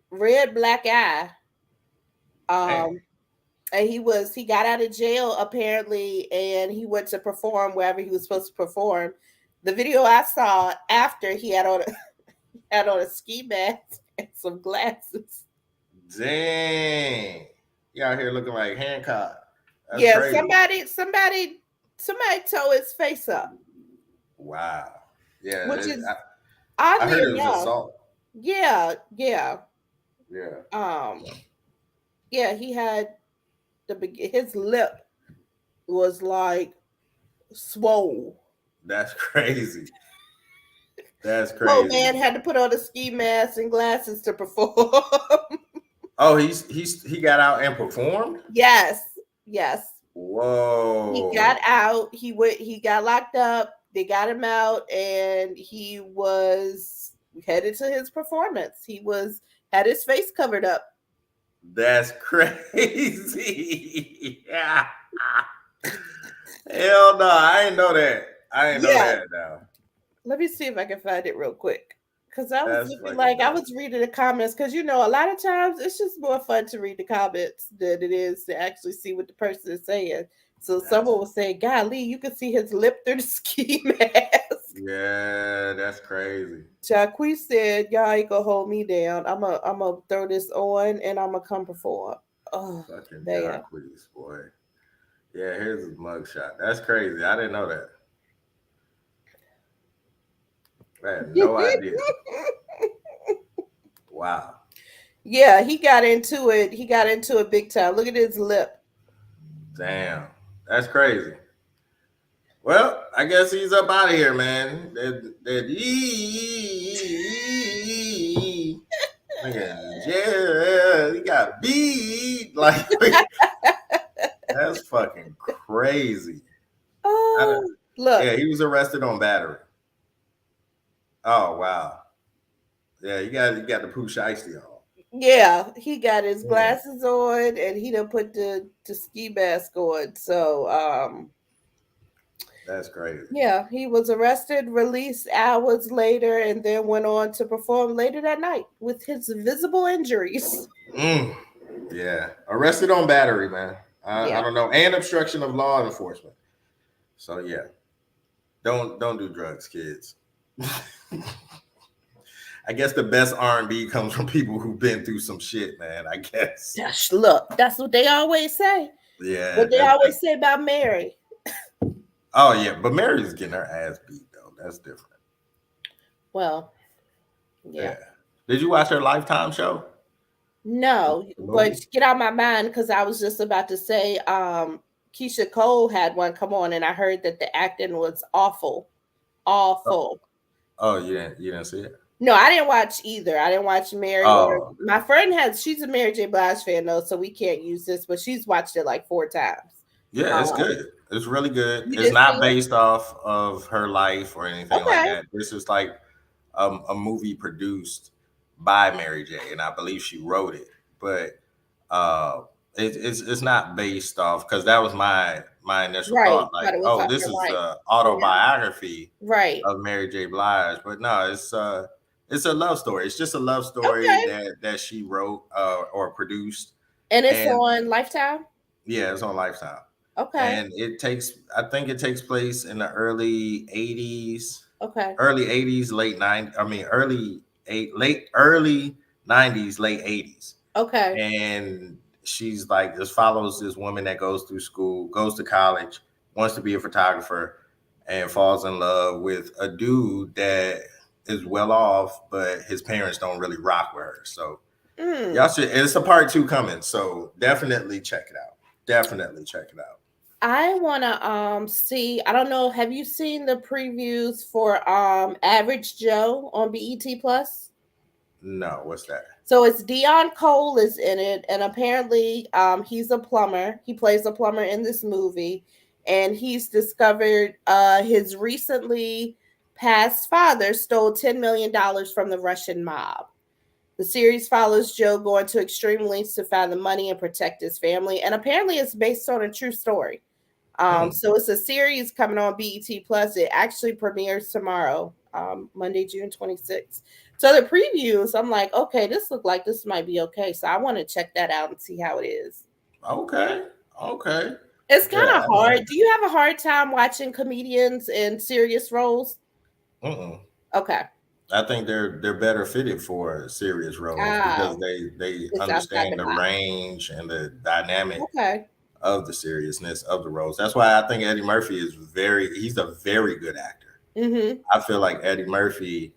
red black eye. damn. Um, and he got out of jail apparently, and he went to perform wherever he was supposed to perform. The video I saw after he had on had on a ski mask and some glasses. Dang. You out here looking like Hancock. That's Yeah, crazy. somebody tore his face up, Wow. Yeah, which is I oddly heard it was enough, assault. yeah, yeah. Yeah. Um, yeah, he had his lip was like swole. That's crazy. That's Poor crazy. man had to put on a ski mask and glasses to perform. Oh, he got out and performed? Yes, yes. He got Whoa. out. He got locked up. They got him out, and he was headed to his performance. He was had his face covered up. That's crazy. Yeah. Hell no, I ain't know that. I ain't know Yeah. that now. Let me see if I can find it real quick. Cause I was That's looking fucking like I dope. was reading the comments. Cause you know, a lot of times it's just more fun to read the comments than it is to actually see what the person is saying. So That's someone was saying, "Golly, you can see his lip through the ski mask." yeah, that's crazy. Jacque said, "Y'all ain't gonna hold me down. I'm gonna throw this on and I'm gonna come perform." Oh Fucking man. Jacquees, boy. Yeah, here's his mugshot. That's crazy. I didn't know that. I had no idea. Wow. Yeah, he got into it. He got into it big time. Look at his lip. Damn. That's crazy. Well, I guess he's up out of here, man. Yeah, he got beat. Like that's fucking crazy. I don't, Oh, look. yeah, he was arrested on battery. Oh wow. Yeah, you got the poo shiesty on. Yeah, he got his Mm, glasses on and he done put the ski mask on. So that's crazy. yeah, he was arrested, released hours later, and then went on to perform later that night with his visible injuries. Mm, yeah, arrested on battery, man. I Yeah. don't know, and obstruction of law enforcement. So yeah, don't do drugs, kids. I guess the best R&B comes from people who've been through some shit, man. I guess. Gosh, look, that's what they always say. Yeah. What they always say about Mary. Oh yeah, but Mary's getting her ass beat though. That's different. Well, yeah. Yeah. Did you watch her Lifetime show? No, The but movie? get out my mind because I was just about to say Keisha Cole had one come on and I heard that the acting was awful. Oh, Awful. oh, you didn't see it? No, I didn't watch either. I didn't watch Mary or Oh, my friend she's a Mary J. Blige fan though, so we can't use this, but she's watched it like 4 times. yeah, it's Um, good. It's really good. you It's did see not it? based off of her life or anything like Okay. that. This is like a movie produced by Mary J, and I believe she wrote it. But uh, it's not based off because that was my initial Right. thought. Like, Thought it was oh, off this her is life. a Yeah. autobiography Right. of Mary J. Blige, but no, it's a love story. It's just a love story Okay. that she wrote or produced, And it's and on Lifetime? yeah, it's on Lifetime, Okay. and I think it takes place in the Okay. early '80s, late 90s, late '80s, Okay. and she's like this follows this woman that goes through school, goes to college, wants to be a photographer, and falls in love with a dude that is well off, but his parents don't really rock with her. So y'all Mm. should. It's a part two coming, so definitely check it out. Definitely check it out. I wanna see. I don't know. Have you seen the previews for Average Joe on BET Plus? No, what's that? So it's Dion Cole is in it, and apparently, he's a plumber. He plays a plumber in this movie, and he's discovered his recently passed father stole $10 million from the Russian mob. The series follows Joe going to extreme lengths to find the money and protect his family, and apparently, it's based on a true story. Hmm. So it's a series coming on BET Plus. It actually premieres tomorrow, Monday, June 26th. So the previews, I'm like, okay, this look like this might be okay. So I want to check that out and see how it is. Okay. Okay. It's kind Yeah. of hard. Do you have a hard time watching comedians in serious roles? Mm-mm. Okay. I think they're better fitted for serious roles Ah, because they it's outside understand the the box. range and the dynamic Okay. of the seriousness of the roles. That's why I think Eddie Murphy is he's a very good actor. Mm-hmm. I feel like Eddie Murphy.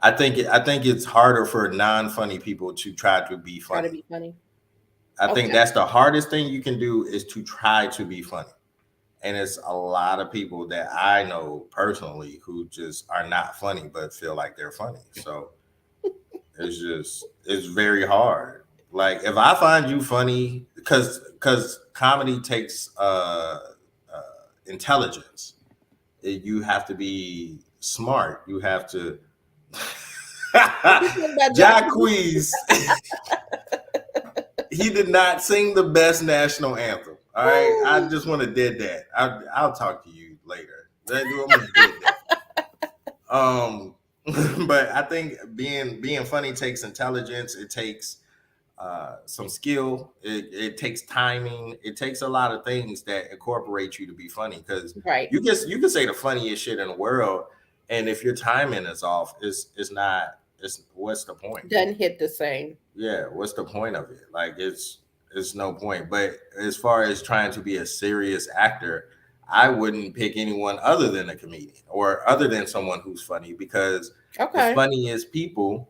I think it's harder for non-funny people to try to be Try to funny. be funny. I think Okay. that's the hardest thing you can do is to try to be funny. And it's a lot of people that I know personally who just are not funny but feel like they're funny. So it's very hard. Like if I find you funny, because comedy takes intelligence. You have to be smart. You have to. What you think about Jacquees? Jacquees, he did not sing the best national anthem. All right, I just want to did that. I'll talk to you later. I'm gonna did that. But I think being funny takes intelligence. It takes some skill. It takes timing. It takes a lot of things that incorporate you to be funny. Because Right. you can say the funniest shit in the world, and if your timing is off, it's not. It's what's the point? Doesn't hit the same. Yeah, what's the point of it? Like it's no point. But as far as trying to be a serious actor, I wouldn't pick anyone other than a comedian or other than someone who's funny because the Okay. funniest people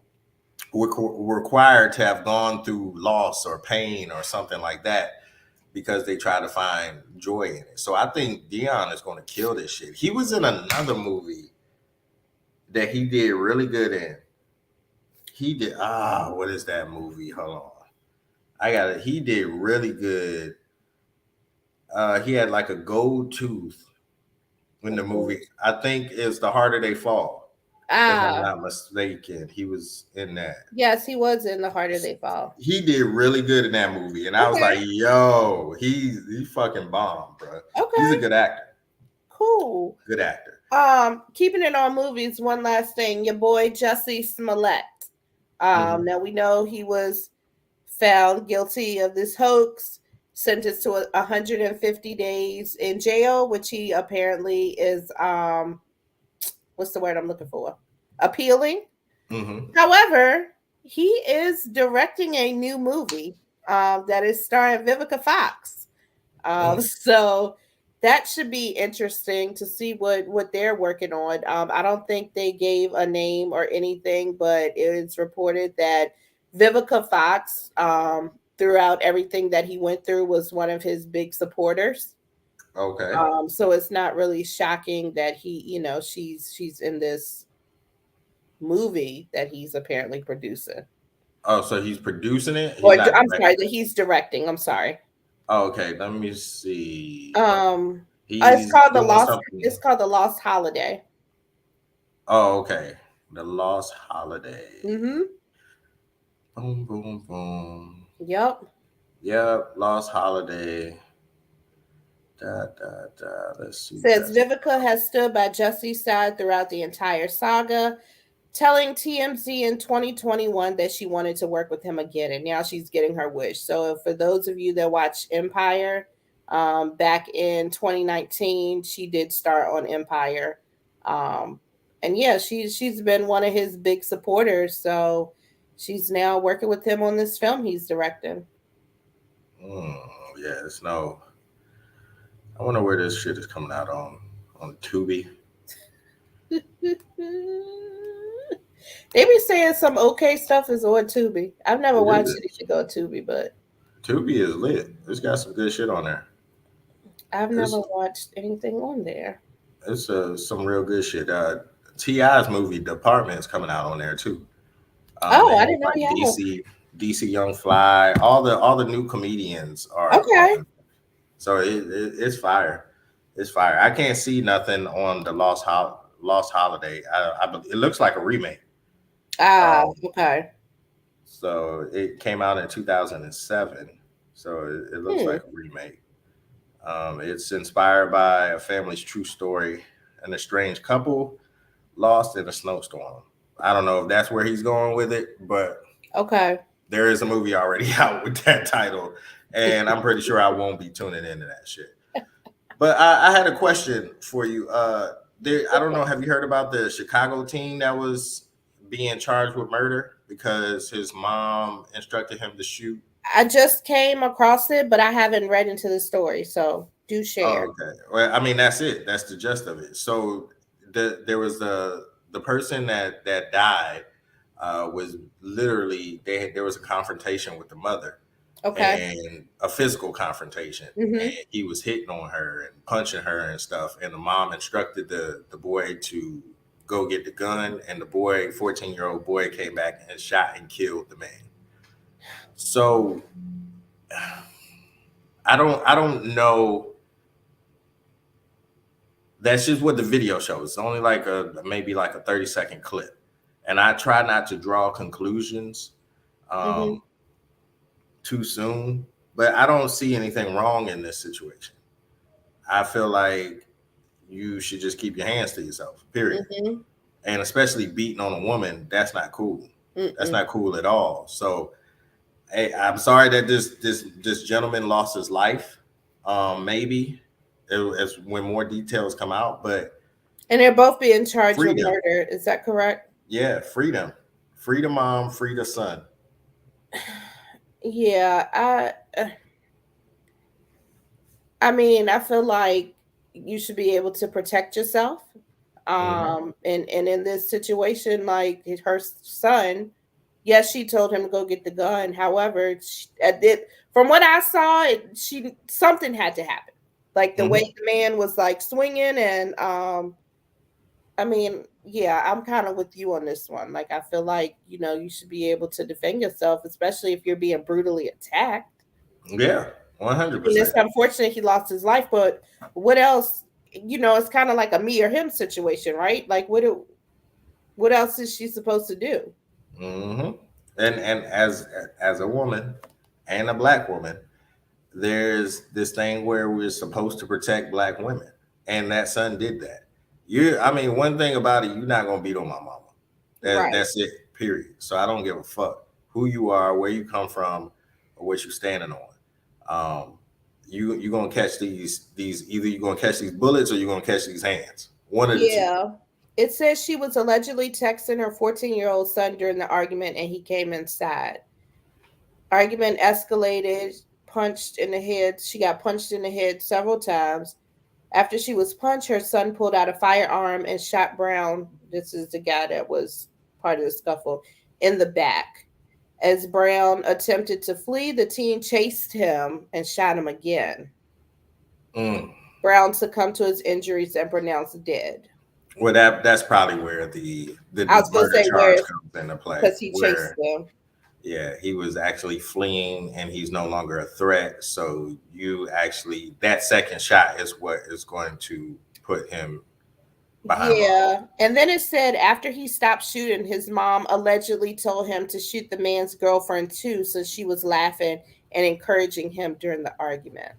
required to have gone through loss or pain or something like that because they try to find joy in it. So I think Dion is going to kill this shit. He was in another movie that he did really good in. He did what is that movie? Hold on. I got it. He did really good. He had like a gold tooth in the movie. I think it's The Harder They Fall. If I'm Ah, not mistaken, he was in that. yes, he was in The Harder They Fall. He did really good in that movie, and I was like, Okay. "Yo, he fucking bomb, bro. He's a Okay. good actor. Cool. Good actor." Keeping it on movies, one last thing. Your boy Jussie Smollett. Hmm. Now we know he was found guilty of this hoax, sentenced to 150 days in jail, which he apparently is what's the word I'm looking for? Appealing. Hmm. However, he is directing a new movie that is starring Vivica Fox. Hmm. So that should be interesting to see what they're working on. I don't think they gave a name or anything, but it's reported that Vivica Fox, throughout everything that he went through, was one of his big supporters. Okay. So it's not really shocking that she's in this movie that he's apparently producing. Oh, so he's producing it. He's Or not I'm directing sorry, that it. he's directing. I'm sorry. Oh, okay, let me see. Um, it's He's called the doing Lost. something. It's called the Lost Holiday. Oh, okay. The Lost Holiday. Mm-hmm. Boom, boom, boom. Yep. Yep, Lost Holiday. Da da da. Let's see. Says Just. Vivica has stood by Jesse's side throughout the entire saga, telling TMZ in 2021 that she wanted to work with him again, and now she's getting her wish. So, for those of you that watch Empire, back in 2019, she did start on Empire, um, and yeah, she's been one of his big supporters. So, she's now working with him on this film he's directing. Mm, yeah, it's no. I wonder where this shit is coming out on Tubi. They be saying some okay stuff is on Tubi. I've never It watched is. anything on Tubi, but Tubi is lit. It's got some good shit on there. I've never It's watched anything on there. it's some real good shit. Ti's movie Department is coming out on there too. They Oh, I have didn't know like he had a. DC. DC Young Fly, all the new comedians are Okay. on. So it's fire. It's fire. I can't see nothing on the Lost Holiday. It looks like a remake. Ah, Um, okay. so it came out in 2007. So it looks Hmm. like a remake. It's inspired by a family's true story, an estranged couple lost in a snowstorm. I don't know if that's where he's going with it, but Okay. there is a movie already out with that title, and I'm pretty sure I won't be tuning into that shit. But I had a question for you. I don't know. Have you heard about the Chicago teen that was being charged with murder because his mom instructed him to shoot? I just came across it, but I haven't read into the story, so do share. Oh, okay. Well, I mean, that's it. That's the gist of it. So there was the person that died was literally there was a confrontation with the mother Okay. and a physical confrontation, and Mm-hmm. he was hitting on her and punching her and stuff, and the mom instructed the boy to go get the gun, and the boy, 14-year-old boy, came back and shot and killed the man. So I don't know. That's just what the video shows. It's only like maybe like a 30-second clip, and I try not to draw conclusions Mm-hmm. um too soon, but I don't see anything wrong in this situation. I feel like you should just keep your hands to yourself, period. Mm-hmm. And especially beating on a woman, that's not cool. That's Mm-mm. not cool at all. So, hey, I'm sorry that this gentleman lost his life. Maybe as when more details come out, but And they're both being charged with freedom, murder. Is that correct? yeah, freedom, free the mom, free the son. Yeah, I mean, I feel like you should be able to protect yourself. Hmm. And in this situation, like her son, yes, she told him to go get the gun. However, from what I saw, she something had to happen. Like the way Hmm. the man was like swinging, and I mean, yeah, I'm kind of with you on this one. Like, I feel like you should be able to defend yourself, especially if you're being brutally attacked. Yeah, one I hundred mean, it's percent. unfortunate he lost his life, but what else? It's kind of like a me or him situation, right? Like, what else is she supposed to do? Hmm. And as a woman and a black woman, there's this thing where we're supposed to protect black women, and that son did that. I mean, one thing about it, you're not gonna beat on my mama. Right. That's it. Period. So I don't give a fuck who you are, where you come from, or what you're standing on. Um, you gonna catch these either you're gonna catch these bullets or you're gonna catch these hands. One of the two. Yeah. It says she was allegedly texting her 14-year-old son during the argument and he came inside. Argument escalated, punched in the head. She got punched in the head several times. After she was punched, her son pulled out a firearm and shot Brown. This is the guy that was part of the scuffle in the back. As Brown attempted to flee, the teen chased him and shot him again. Mm. Brown succumbed to his injuries and pronounced dead. Well, that's probably where the I was gonna murder say charge where comes into play. because he chased Where them. yeah, he was actually fleeing and he's no longer a threat. So you actually that second shot is what is going to put him behind bars. Yeah. And then it said after he stopped shooting, his mom allegedly told him to shoot the man's girlfriend too, since she was laughing and encouraging him during the argument.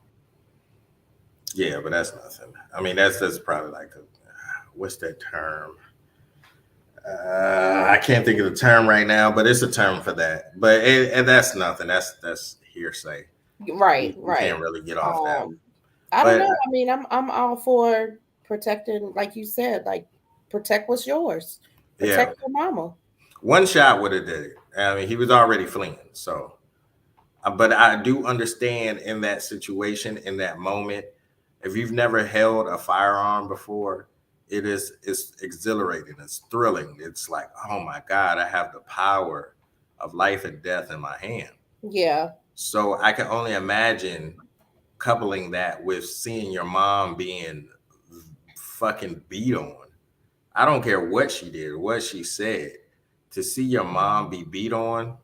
Yeah, but that's nothing. I mean, that's probably like a what's that term? I can't think of the term right now, but it's a term for that. But and that's nothing. That's hearsay. Right, We can't right. really get off that. Um, I don't But know. I mean, I'm all for protecting, like you said, like protect what's yours. yeah, Protect your mama. one shot would have did it. I mean, he was already fleeing. So, but I do understand in that situation, in that moment, if you've never held a firearm before, it's exhilarating. It's thrilling. It's like, oh my God, I have the power of life and death in my hand. Yeah. So I can only imagine coupling that with seeing your mom being fucking beat on. I don't care what she did or what she said. To see your mom be beat on,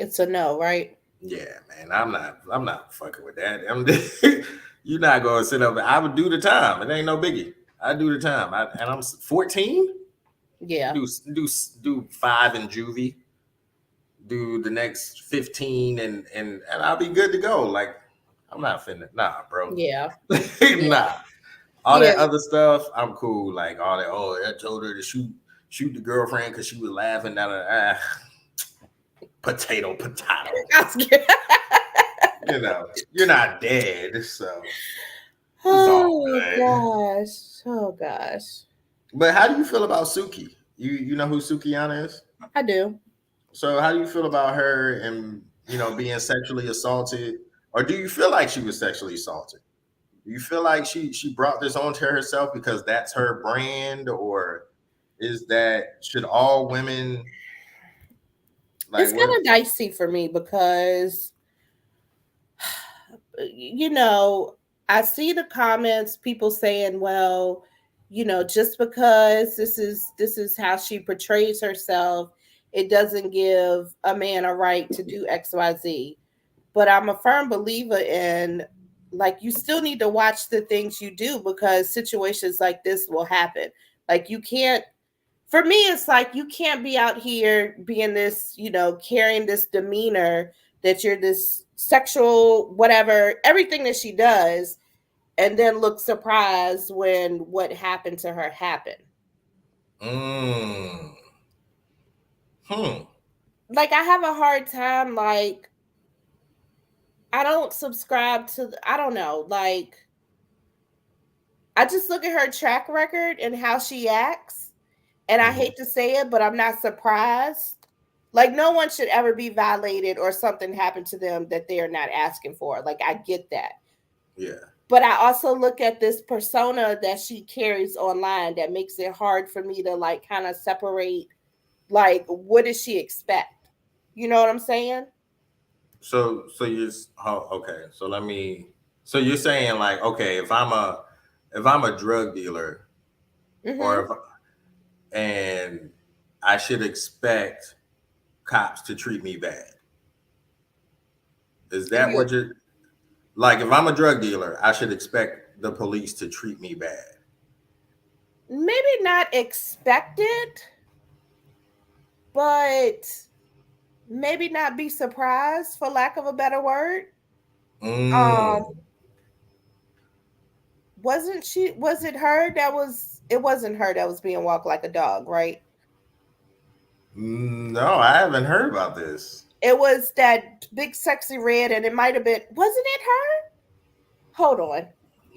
It's a no, right? Yeah, man, I'm not fucking with that. You're not gonna sit up. I would do the time. It ain't no biggie. I do the time. And I'm 14. Yeah. Do 5 in juvie. Do the next 15, and I'll be good to go. Like I'm not finna. Nah, bro. Yeah. Yeah. Nah. All Yeah. that other stuff, I'm cool. Like all that. Oh, I told her to shoot the girlfriend because she was laughing. Potato, potato. You're not dead, so it's all Oh good. gosh. Oh gosh. But how do you feel about Suki? You know who Sukiyana is? I do. So how do you feel about her and being sexually assaulted? Or do you feel like she was sexually assaulted? Do you feel like she brought this on to herself because that's her brand, or is that should all women like It's what? kind of dicey for me because you know, I see the comments, people saying, well, just because this is how she portrays herself, it doesn't give a man a right to do XYZ. But I'm a firm believer in, like, you still need to watch the things you do because situations like this will happen. Like, you can't, for me, it's like you can't be out here being this, carrying this demeanor that you're this sexual, whatever, everything that she does, and then look surprised when what happened to her happened. Mm, hmm. Like, I have a hard time, like, I don't subscribe to, I don't know, like, I just look at her track record and how she acts. And I Hmm. hate to say it, but I'm not surprised. Like, no one should ever be violated or something happen to them that they are not asking for. Like, I get that. Yeah. But I also look at this persona that she carries online that makes it hard for me to, like, kind of separate, like, what does she expect? You know what I'm saying? So you're okay. So let me. So you're saying like okay, if I'm a drug dealer or Mm-hmm. if and I should expect cops to treat me bad. Is If that you what you're like? If I'm a drug dealer, I should expect the police to treat me bad. maybe not expect it, but maybe not be surprised, for lack of a better word. Um, Mm. wasn't she? Was it her that was? It wasn't her that was being walked like a dog, right? No, I haven't heard about this. It was that big sexy red, and it might have been. Wasn't it her? Hold on.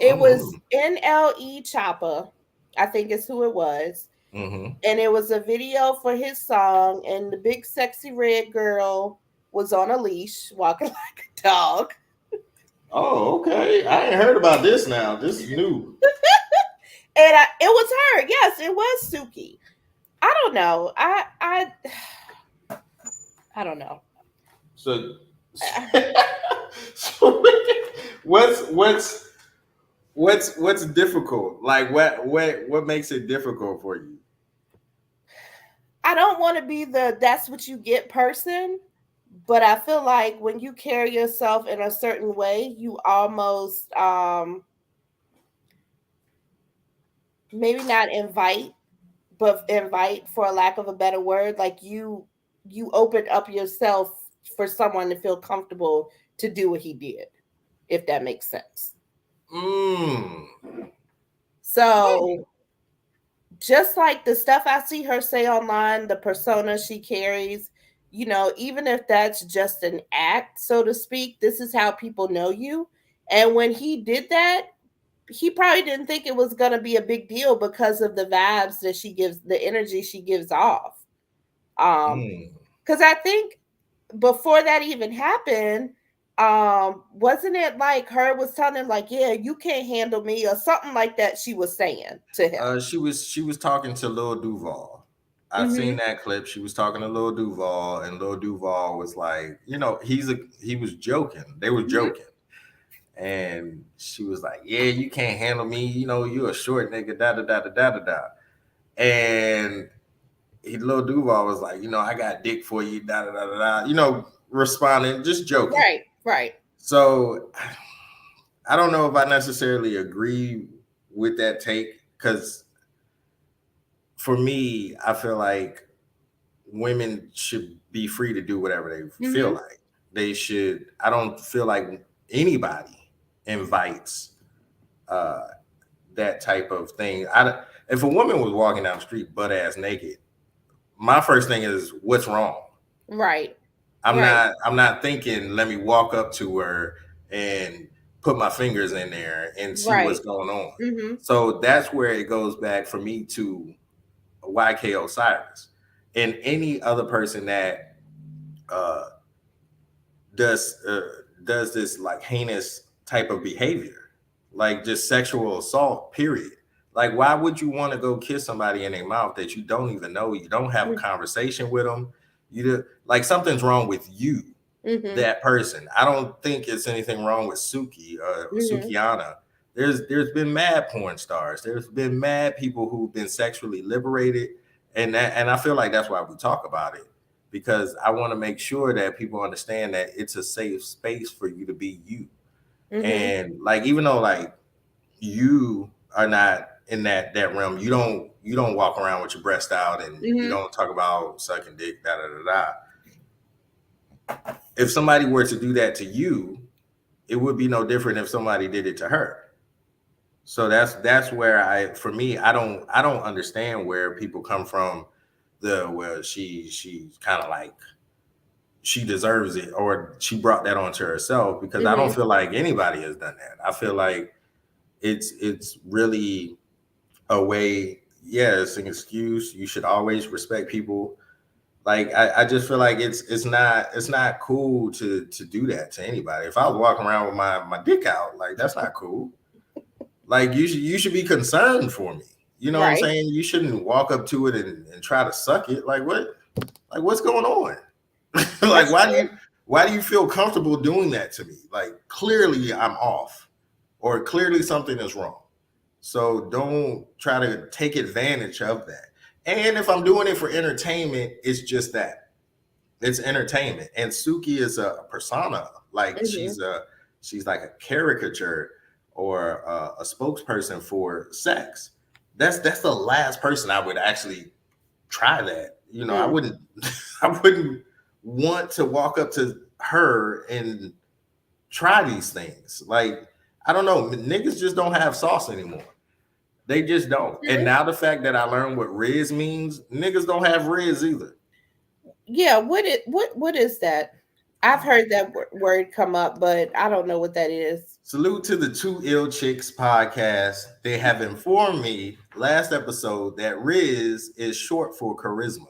It was Mm-hmm. NLE Chopper, I think is who it was, Mm-hmm. and it was a video for his song, and the big sexy red girl was on a leash walking like a dog. Oh, okay. I ain't heard about this now. This is new. And it was her. Yes, it was Suki. I don't know. I don't know. So, so what's what's difficult? Like what makes it difficult for you? I don't want to be the that's what you get person, but I feel like when you carry yourself in a certain way, you almost maybe not invite, but invite, for a lack of a better word, like you open up yourself for someone to feel comfortable to do what he did, if that makes sense. Mm. So just like the stuff I see her say online, the persona she carries, even if that's just an act, so to speak, this is how people know you. And when he did that, he probably didn't think it was going to be a big deal because of the vibes that she gives, the energy she gives off. Mm. Because I think before that even happened, wasn't it like her was telling him, like, yeah, you can't handle me, or something like that she was saying to him? She was talking to Lil Duval. I seen Mm-hmm. that clip. She was talking to Lil Duval, and Lil Duval was like, he was joking. They were Mm-hmm. joking, and she was like, "Yeah, you can't handle me. You a short nigga." Da da da da da da da. And Lil Duval was like, "I got dick for you." Da da da da da. responding, just joking. Right, right. So I don't know if I necessarily agree with that take because for me, I feel like women should be free to do whatever they feel Mm-hmm. like. They should. I don't feel like anybody invites uh, that type of thing. If a woman was walking down the street butt ass naked, my first thing is what's wrong. Right, I'm right, not. I'm not thinking. Let me walk up to her and put my fingers in there and see what's right. going on. Mm-hmm. So that's where it goes back for me to YK Osiris and any other person that uh, does uh, does this like heinous type of behavior, like just sexual assault. Period. Like, why would you want to go kiss somebody in their mouth that you don't even know? You don't have a conversation with them. Like something's wrong with you, Mm-hmm. that person. I don't think it's anything wrong with Suki or Mm-hmm. Sukiana. There's been mad porn stars. There's been mad people who've been sexually liberated, and I feel like that's why we talk about it because I want to make sure that people understand that it's a safe space for you to be you. Mm-hmm. And like even though like you are not in that realm, you don't walk around with your breast out and you Mm-hmm. don't talk about sucking dick, da da da da. If somebody were to do that to you, it would be no different if somebody did it to her. So that's where for me, I don't understand where people come from well she's kind of like she deserves it or she brought that onto herself because I don't Mm-hmm. feel like anybody has done that. I feel like it's really a way, yeah, it's an excuse. You should always respect people. Like I just feel like it's not cool to do that to anybody. If I was walking around with my dick out, like that's not cool. Like you should be concerned for me. You know what I'm Right. saying? You shouldn't walk up to it and try to suck it. Like what? Like what's going on? Like That's why do you feel comfortable doing that to me? Like clearly I'm off or clearly something is wrong. So don't try to take advantage of that. And if I'm doing it for entertainment, it's just that. It's entertainment. And Suki is a persona. Like true. she's like a caricature or a spokesperson for sex. That's the last person I would actually try that. I Mm-hmm. wouldn't I wouldn't want to walk up to her and try these things. Like I don't know, niggas just don't have sauce anymore. They just don't. And Mm-hmm. now the fact that I learned what Riz means, niggas don't have Riz either. Yeah, what is that? I've heard that word come up, but I don't know what that is. Salute to the Two Ill Chicks podcast. They have informed me last episode that Riz is short for charisma.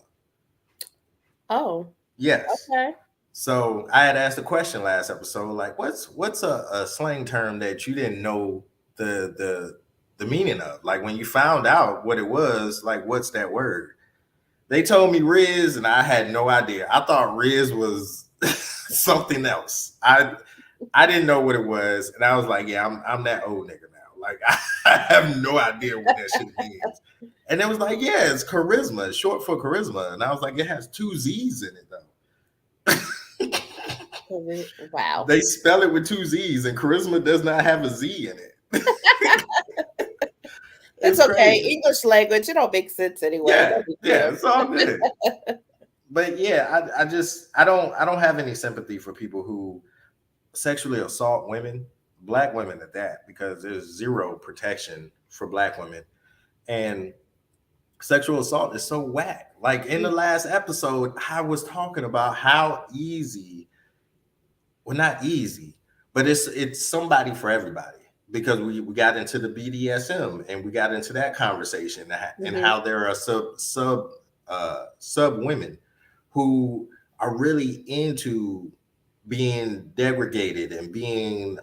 Oh, Yes. okay. So I had asked a question last episode, like, what's a slang term that you didn't know the meaning of? Like when you found out what it was, like what's that word? They told me Riz, and I had no idea. I thought Riz was something else. I didn't know what it was, and I was like, yeah, I'm that old nigga now. Like I have no idea what that shit means. And it was like, yeah, it's charisma, it's short for charisma. And I was like, it has two Z's in it though. Wow. They spell it with two Z's, and charisma does not have a Z in it. It's It's okay. crazy. English language, it don't make sense anyway. Yeah, Don't be yeah, trip. it's all good. But yeah, I don't have any sympathy for people who sexually assault women, black women at that, because there's zero protection for black women. And sexual assault is so whack. Like in the last episode, I was talking about how easy, well, not easy, but it's somebody for everybody because we got into the BDSM and we got into that conversation and Mm-hmm. how there are sub women who are really into being degraded and being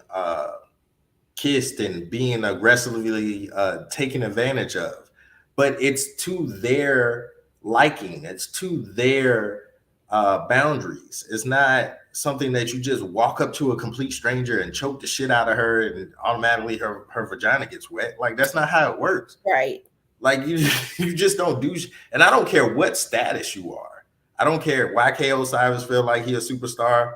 kissed and being aggressively taken advantage of. But it's to their liking, it's to their boundaries. It's not something that you just walk up to a complete stranger and choke the shit out of her and automatically her vagina gets wet. Like, that's not how it works. Right. Like, you just don't do, and I don't care what status you are. I don't care why KO Cyrus feel like he a superstar.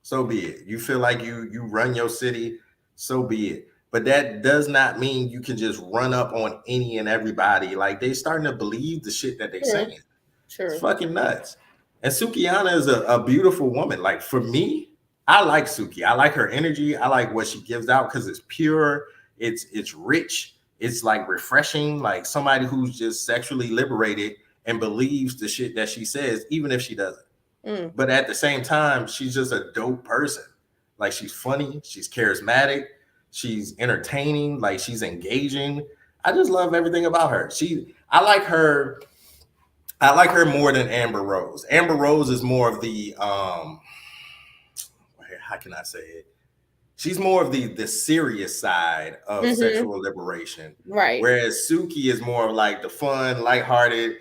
So be it. You feel like you run your city, so be it. But that does not mean you can just run up on any and everybody. Like they starting to believe the shit that they True. saying. It's True. fucking nuts. And Sukiyana is a beautiful woman. Like for me, I like Suki. I like her energy. I like what she gives out because it's pure. It's rich. It's like refreshing. Like somebody who's just sexually liberated and believes the shit that she says, even if she doesn't. Mm. But at the same time, she's just a dope person. Like she's funny, she's charismatic, she's entertaining, like she's engaging. I just love everything about her. I like her more than Amber Rose. Amber Rose is more of the how can I say it? She's more of the serious side of Mm-hmm. sexual liberation. Right. Whereas Suki is more of like the fun, lighthearted.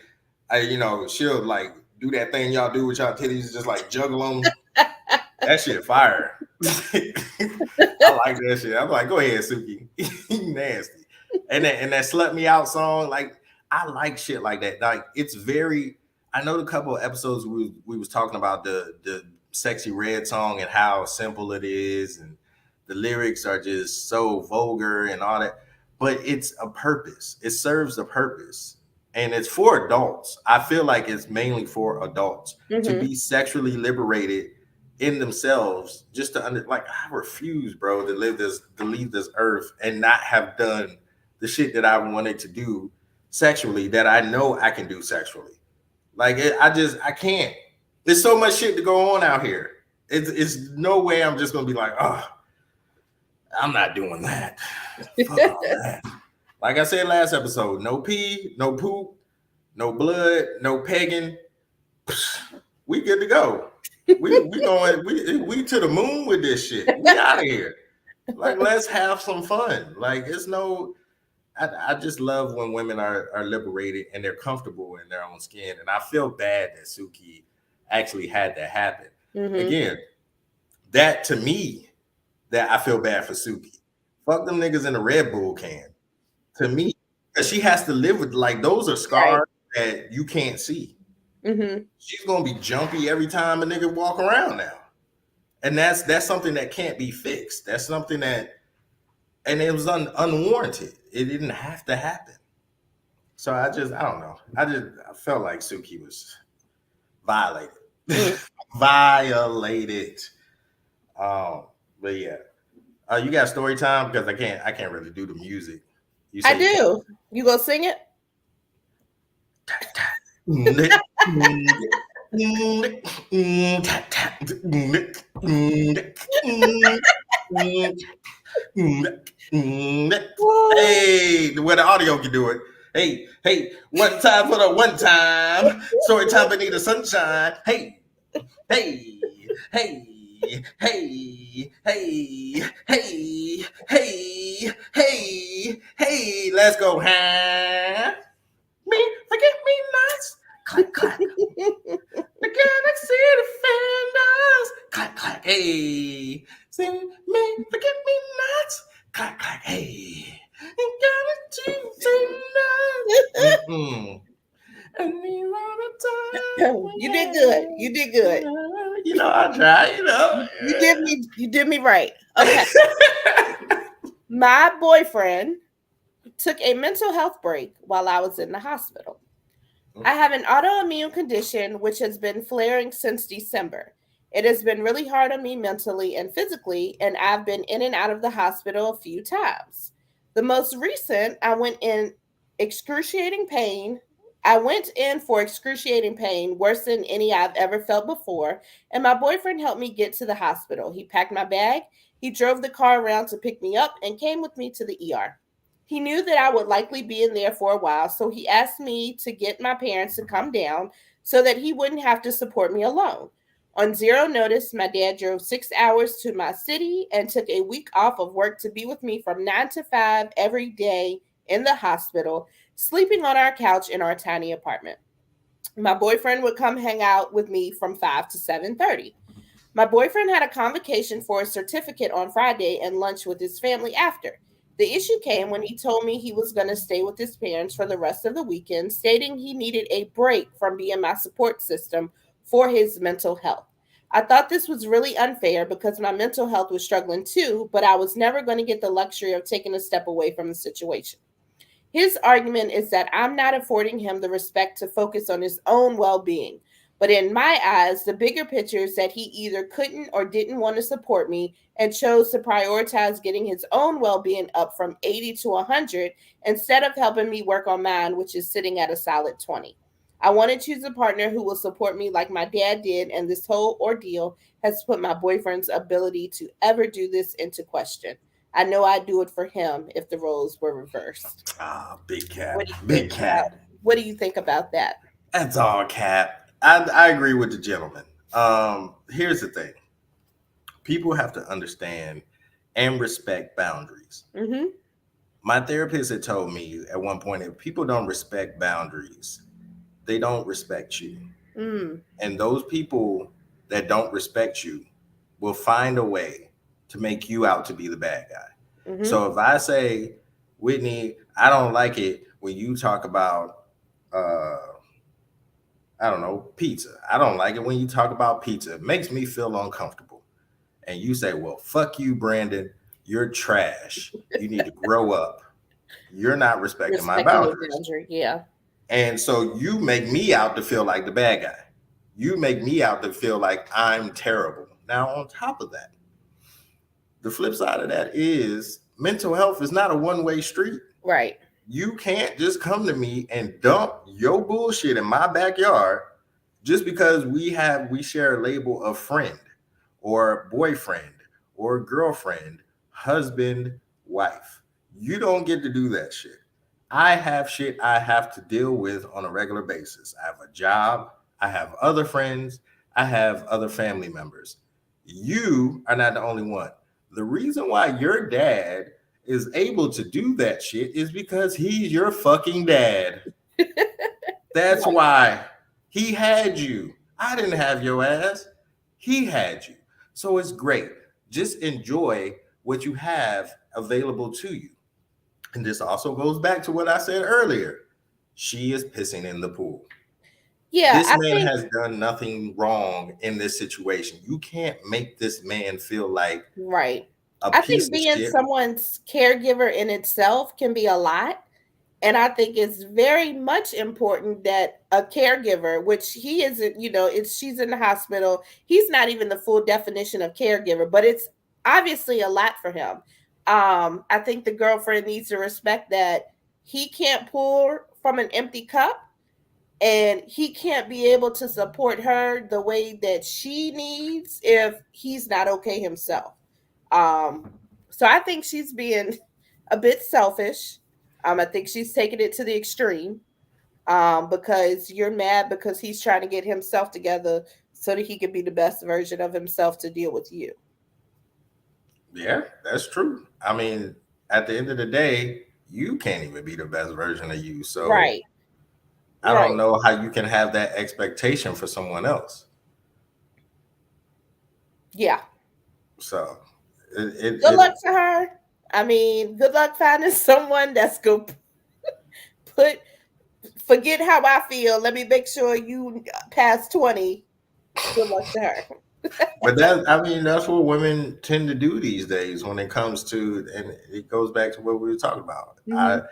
She'll like do that thing y'all do with y'all titties, just like juggle them. That shit fire. I like that shit. I'm like, go ahead, Suki. You nasty. And that slut me out song, like I like shit like that. Like it's very. I know the couple of episodes we was talking about the sexy red song and how simple it is, and the lyrics are just so vulgar and all that. But it's a purpose. It serves a purpose, and it's for adults. I feel like it's mainly for adults to Mm-hmm. be sexually liberated in themselves, just to like I refuse, bro, to leave this earth and not have done the shit that I wanted to do sexually that I know I can do sexually. Like I can't. There's so much shit to go on out here. It's no way I'm just gonna be like, oh, I'm not doing that. Fuck all that. Like I said last episode, no pee, no poop, no blood, no pegging. We good to go. We going we to the moon with this shit. We out of here. Like let's have some fun. Like it's no. I just love when women are liberated and they're comfortable in their own skin. And I feel bad that Suki actually had that happen. Mm-hmm. Again, that to me, that I feel bad for Suki. Fuck them niggas in the Red Bull can. To me, because she has to live with like those are Right. scars that you can't see. Mm-hmm. She's gonna be jumpy every time a nigga walk around now. And that's something that can't be fixed. That's something that and it was unwarranted. It didn't have to happen. So I don't know. I felt like Suki was violated. Mm. Violated. But yeah. You got story time because I can't really do the music. You I say you can't. do. You go sing it? Hey, where the audio can do it. Hey, one time for the one time. Story time beneath the sunshine. Hey, hey, hey, hey, hey, hey. Let's go, huh? Me, forget me nots. Clack, clack. The galaxy defenders. Clack, clack, hey. Sing me, forget me nots. Clack, clack, hey. Galaxy defenders. Mm-mm. And these are the times You did good. You did good. I try, You did me right. Okay. My boyfriend took a mental health break while I was in the hospital. I have an autoimmune condition which has been flaring since December. It has been really hard on me mentally and physically, and I've been in and out of the hospital a few times. The most recent, excruciating pain. I went in for excruciating pain, worse than any I've ever felt before, and my boyfriend helped me get to the hospital. He packed my bag, he drove the car around to pick me up, and came with me to the ER. He knew that I would likely be in there for a while, so he asked me to get my parents to come down so that he wouldn't have to support me alone. On zero notice, my dad drove 6 hours to my city and took a week off of work to be with me from 9 to 5 every day in the hospital, sleeping on our couch in our tiny apartment. My boyfriend would come hang out with me from 5 to 7:30. My boyfriend had a convocation for a certificate on Friday and lunch with his family after. The issue came when he told me he was going to stay with his parents for the rest of the weekend, stating he needed a break from being my support system for his mental health. I thought this was really unfair because my mental health was struggling too, but I was never going to get the luxury of taking a step away from the situation. His argument is that I'm not affording him the respect to focus on his own well being. But in my eyes, the bigger picture is that he either couldn't or didn't want to support me and chose to prioritize getting his own well being up from 80 to 100 instead of helping me work on mine, which is sitting at a solid 20. I want to choose a partner who will support me like my dad did, and this whole ordeal has put my boyfriend's ability to ever do this into question. I know I'd do it for him if the roles were reversed. Ah, big What cap, do you big think about cap. what do you think about that? That's all cap. I agree with the gentleman. Here's the thing: people have to understand and respect boundaries. Mm-hmm. My therapist had told me at one point, if people don't respect boundaries, they don't respect you. Mm. And those people that don't respect you will find a way to make you out to be the bad guy. Mm-hmm. So if I say, Whitney, I don't like it when you talk about, uh, I don't know, pizza. I don't like it when you talk about pizza. It makes me feel uncomfortable. And you say, well, fuck you, Brandon. You're trash. You need to grow up. You're not respecting my Respecting your boundaries. boundary, yeah. And so you make me out to feel like the bad guy. You make me out to feel like I'm terrible. Now, on top of that, the flip side of that is mental health is not a one-way street. Right. You can't just come to me and dump your bullshit in my backyard just because we share a label of friend or boyfriend or girlfriend, husband, wife. You don't get to do that shit. I have shit I have to deal with on a regular basis. I have a job, I have other friends, I have other family members. You are not the only one. The reason why your dad is able to do that shit is because he's your fucking dad. That's Right. why he had you. I didn't have your ass. He had you. So it's great. Just enjoy what you have available to you. And this also goes back to what I said earlier. She is pissing in the pool. Yeah, This I man think has done nothing wrong in this situation. You can't make this man feel like right. a I piece think of being shit. someone's caregiver in itself can be a lot. And I think it's very much important that a caregiver, which he isn't, it's she's in the hospital. He's not even the full definition of caregiver, but it's obviously a lot for him. I think the girlfriend needs to respect that he can't pour from an empty cup and he can't be able to support her the way that she needs if he's not okay himself. Um, so I think she's being a bit selfish. I think she's taking it to the extreme. Because you're mad because he's trying to get himself together so that he can be the best version of himself to deal with you. Yeah, that's true. I mean, at the end of the day, you can't even be the best version of you. So Right. I don't Right. know how you can have that expectation for someone else. Yeah. So it Good luck to her. I mean, good luck finding someone that's going to put forget how I feel. Let me make sure you pass 20. Good luck to her. but that I mean that's what women tend to do these days when it comes to, and it goes back to what we were talking about. Mm-hmm.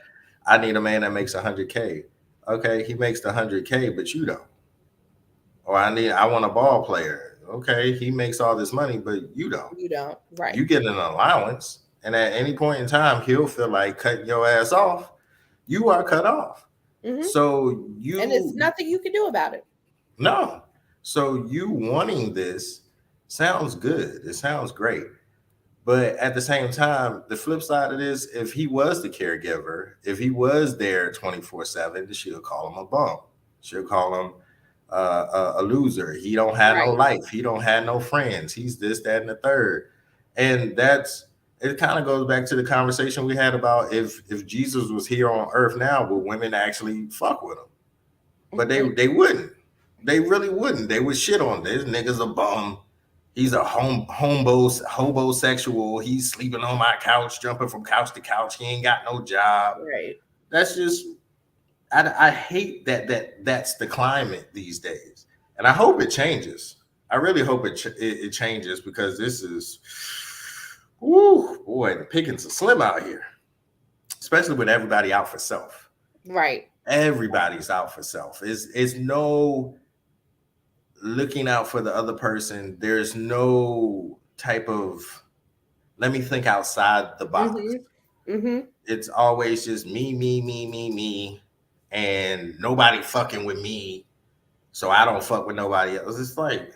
I need a man that makes 100K. Okay, he makes the 100K, but you don't. Or I want a ball player. Okay, he makes all this money, but you don't. You don't. Right. You get an allowance, and at any point in time, he'll feel like cutting your ass off. You are cut off. Mm-hmm. So And there's you nothing you can do about it. no. So you wanting this sounds good. It sounds great. But at the same time, the flip side of this, if he was the caregiver, if he was there 24/7, she'll call him a bum. She'll call him a loser. He don't have no Right. life. He don't have no friends. He's this, that, and the third. And that's it. Kind of goes back to the conversation we had about if Jesus was here on Earth now, would women actually fuck with him? But they wouldn't. They really wouldn't. They would shit on this nigga's a bum. He's a homosexual. He's sleeping on my couch, jumping from couch to couch. He ain't got no job. Right. That's just I hate that's the climate these days, and I hope it changes. I really hope it changes because this is, whoo, boy, the pickings are slim out here, especially with everybody out for self. Right. Everybody's out for self. It's no looking out for the other person. There's no type of let me think outside the box. It's always just me, and nobody fucking with me, so I don't fuck with nobody else. It's like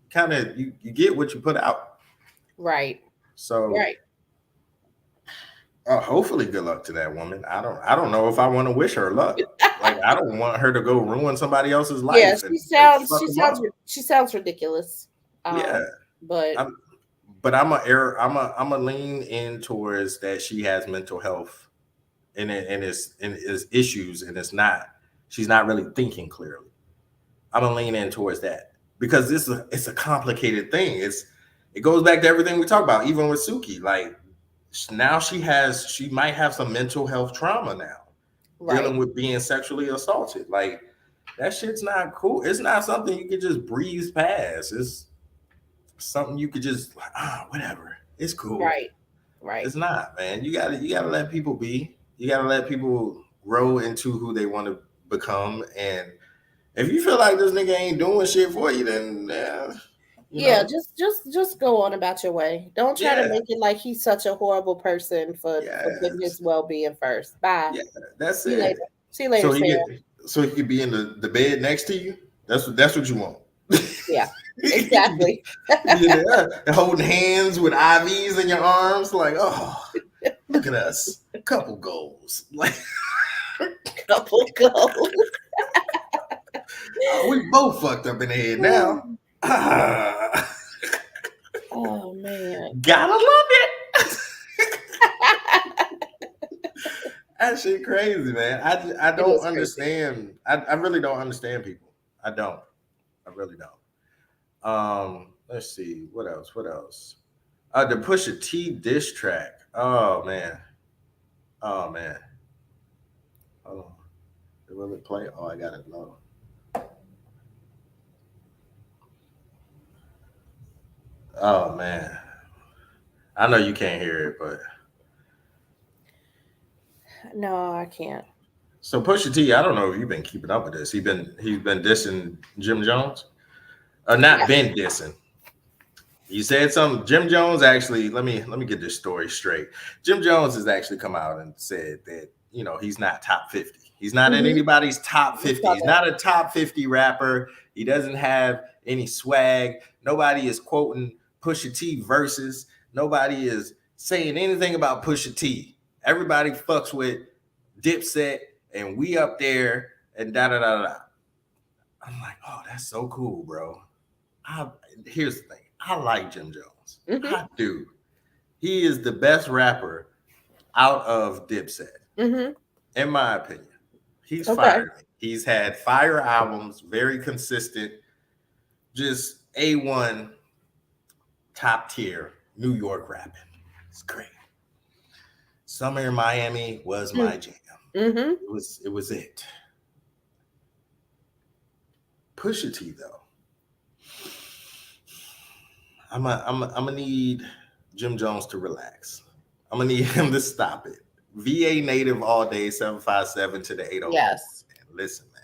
kind of you get what you put out. Right. So Right. hopefully, good luck to that woman. I don't know if I want to wish her luck. Like I don't want her to go ruin somebody else's life. Yeah, and she fuck 'em sounds up. she sounds ridiculous. Yeah, But but I'm a lean in towards that she has mental health and is issues, and she's not really thinking clearly. I'm gonna lean in towards that because it's a complicated thing. It goes back to everything we talk about, even with Suki. Like now she might have some mental health trauma now, right. dealing with being sexually assaulted. Like that shit's not cool. It's not something you could just breeze past. It's something you could just whatever. It's cool. Right. Right. It's not, man. You gotta let people be. You gotta let people grow into who they want to become. And if you feel like this nigga ain't doing shit for you, then you Yeah, know, just go on about your way. Don't try to yeah, make it like he's such a horrible person for putting yes, his well being first. Bye. yeah. That's See you later. it. See you later, So he Sam. get so he could be in the bed next to you. That's what you want. Yeah, He could be, exactly. be in there holding hands with IVs in your arms, like, oh, look at us, couple goals. Like Couple goals. we both fucked up in the head now. Oh man. Gotta love it. That shit crazy, man. I It don't is crazy. understand. I really don't understand people. I don't. I really don't. Let's see. What else? What else? The Pusha T diss track. Oh man. Oh man. Hold on. Will it play? Oh, I got it low. Oh man. I know you can't hear it, but No, I can't. so Pusha T, I don't know if you've been keeping up with this. He's been dissing Jim Jones. Not Yeah. been dissing. You said something. Jim Jones actually. Let me get this story straight. Jim Jones has actually come out and said that he's not top 50. He's not in anybody's top 50. He's not a top 50 rapper. He doesn't have any swag. Nobody is quoting Pusha T verses. Nobody is saying anything about Pusha T. Everybody fucks with Dipset, and we up there and da da da da. I'm like, oh, that's so cool, bro. Here's the thing. I like Jim Jones. I do. He is the best rapper out of Dipset, in my opinion. He's fired. He's had fire albums, very consistent, just A1 top tier New York rapping. It's great. Summer in Miami was my jam. It was it. Pusha T though. I'm gonna need Jim Jones to relax. I'm gonna need him to stop it. VA native all day, 757 to the 804. Yes. Listen, man.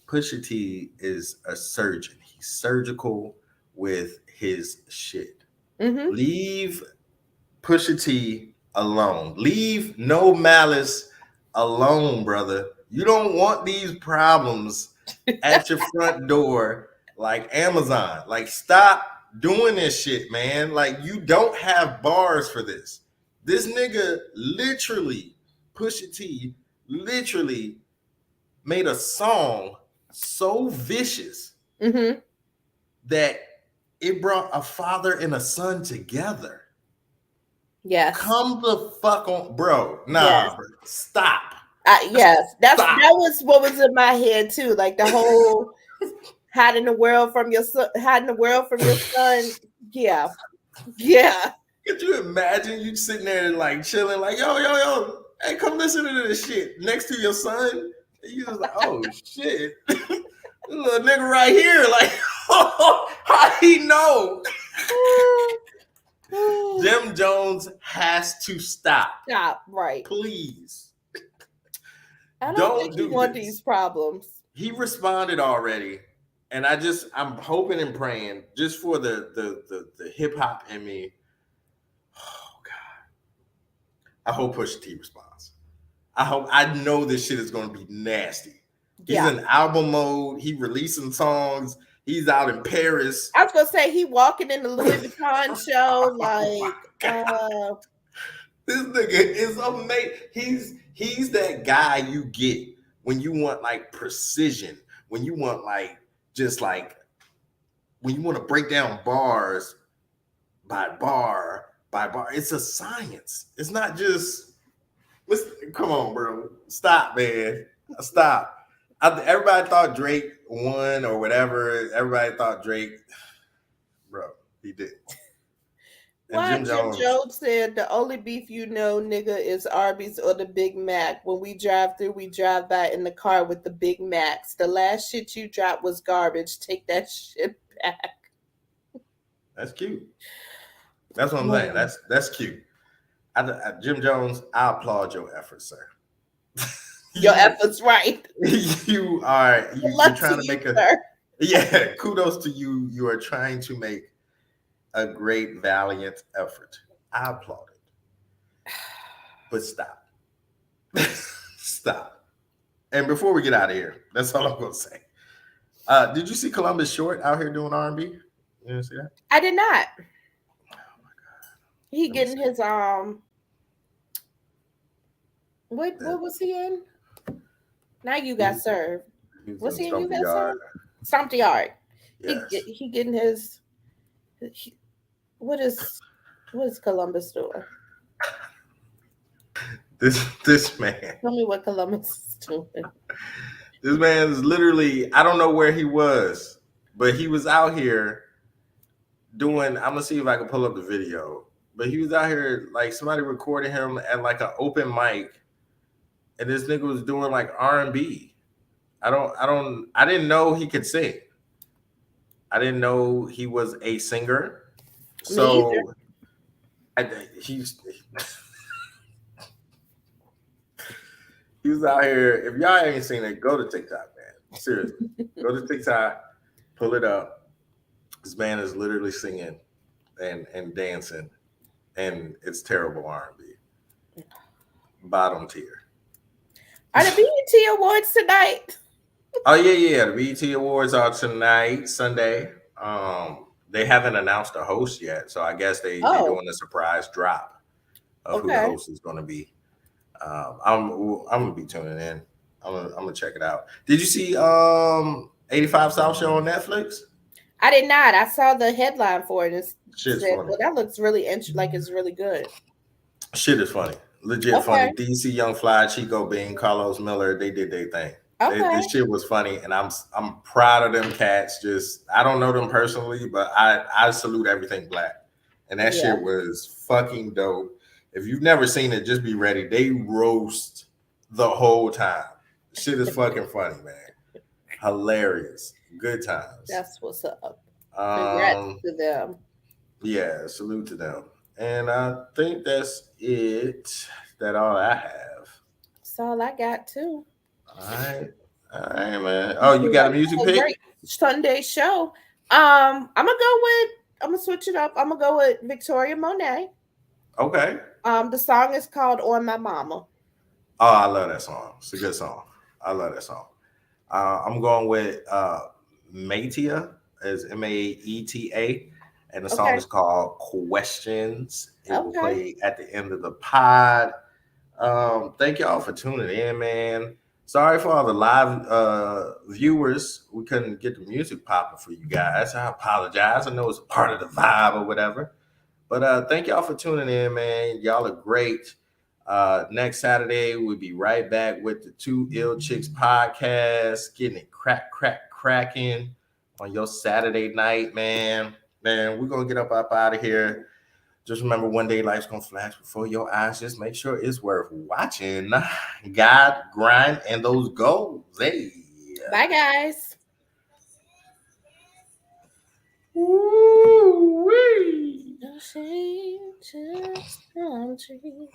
Pusha T is a surgeon. He's surgical with his shit. Leave Pusha T alone. Leave No Malice alone, brother. You don't want these problems at your front door like Amazon. Like, stop doing this shit, man. Like, you don't have bars for this. This nigga literally, Pusha T, literally made a song so vicious that it brought a father and a son together. Yes. Come the fuck on, bro. Nah, bro. Stop. Yes, that Stop. was what was in my head too. Like the whole hiding the world from your son, hiding the world from your son. Yeah, yeah. Could you imagine you sitting there and like chilling, like yo, hey, come listen to this shit next to your son? And you just like, oh shit, this little nigga right here, like, how he know? Jim Jones has to stop. Stop, right. Please. I don't Don't think he do want this. these problems. He responded already. And I'm hoping and praying just for the hip hop in me. Oh God. I hope Pusha T responds. I know this shit is gonna be nasty. He's Yeah. in album mode, he releasing songs, he's out in Paris. I was gonna say he walking in the Louis Vuitton show, like This nigga is amazing. He's that guy you get when you want like precision, when you want like just like when you want to break down bars by bar by bar. It's a science. It's not just come on, bro. Stop, man. Stop. Everybody thought Drake won or whatever. Everybody thought Drake, bro, he did. Why Jim Jones said the only beef you know, nigga, is Arby's or the Big Mac. When we drive through, we drive by in the car with the Big Macs. The last shit you dropped was garbage. Take that shit back. That's cute. That's what I'm saying. That's cute. Jim Jones, I applaud your efforts, sir. Your efforts, right? You're trying to make yeah. Kudos to you. You are trying to make a great, valiant effort. I applaud it. But stop. Stop. And before we get out of here, that's all I'm going to say. Did you see Columbus Short out here doing R&B? You didn't see that? I did not. Oh my God. He getting his what was he in? Now you got served. What's he in? You got served? Stomp the Yard. Yes. He getting his. What is Columbus doing? This man. Tell me what Columbus is doing. This man is literally, I don't know where he was, but he was out here doing, I'm gonna see if I can pull up the video. But he was out here, like somebody recorded him at like an open mic, and this nigga was doing like R&B. I didn't know he could sing. I didn't know he was a singer. So he was out here. If y'all ain't seen it, go to TikTok, man. Seriously. Go to TikTok, pull it up. This man is literally singing and dancing, and it's terrible R&B. Bottom tier. Are the BET Awards tonight? Oh yeah. The BET Awards are tonight, Sunday. They haven't announced a host yet, so I guess they're doing a surprise drop of who the host is going to be. I'm gonna be tuning in. I'm gonna check it out. Did you see 85 South Show on Netflix? I did not. I saw the headline for it. Shit's funny. Well, that looks really interesting. Like it's really good. Shit is funny. Legit funny. DC Young Fly, Chico Bean, Carlos Miller, they did their thing. This shit was funny, and I'm proud of them cats. Just I don't know them personally, but I salute everything black, and that shit was fucking dope. If you've never seen it, just be ready. They roast the whole time. Shit is fucking funny, man. Hilarious. Good times. That's what's up. Congrats to them. Yeah, salute to them. And I think that's it. That all I have. That's all I got too. All right, man. Oh, you got a music pick? Great Sunday show. I'm gonna switch it up. I'm gonna go with Victoria Monet. Okay. The song is called "On My Mama." Oh, I love that song. It's a good song. I love that song. I'm going with Maeta, as Maeta, and the song is called Questions. It will play at the end of the pod. Thank y'all for tuning in, man. Sorry for all the live viewers. We couldn't get the music popping for you guys. I apologize. I know it's a part of the vibe or whatever. But thank y'all for tuning in, man. Y'all are great. Next Saturday, we'll be right back with the Two Ill Chicks podcast, getting it cracking. on your Saturday night, man. Man, we're gonna get up out of here. Just remember, one day life's gonna flash before your eyes. Just make sure it's worth watching. God, grind, and those goals. Hey. Bye, guys. Woo-wee. No shame, just country.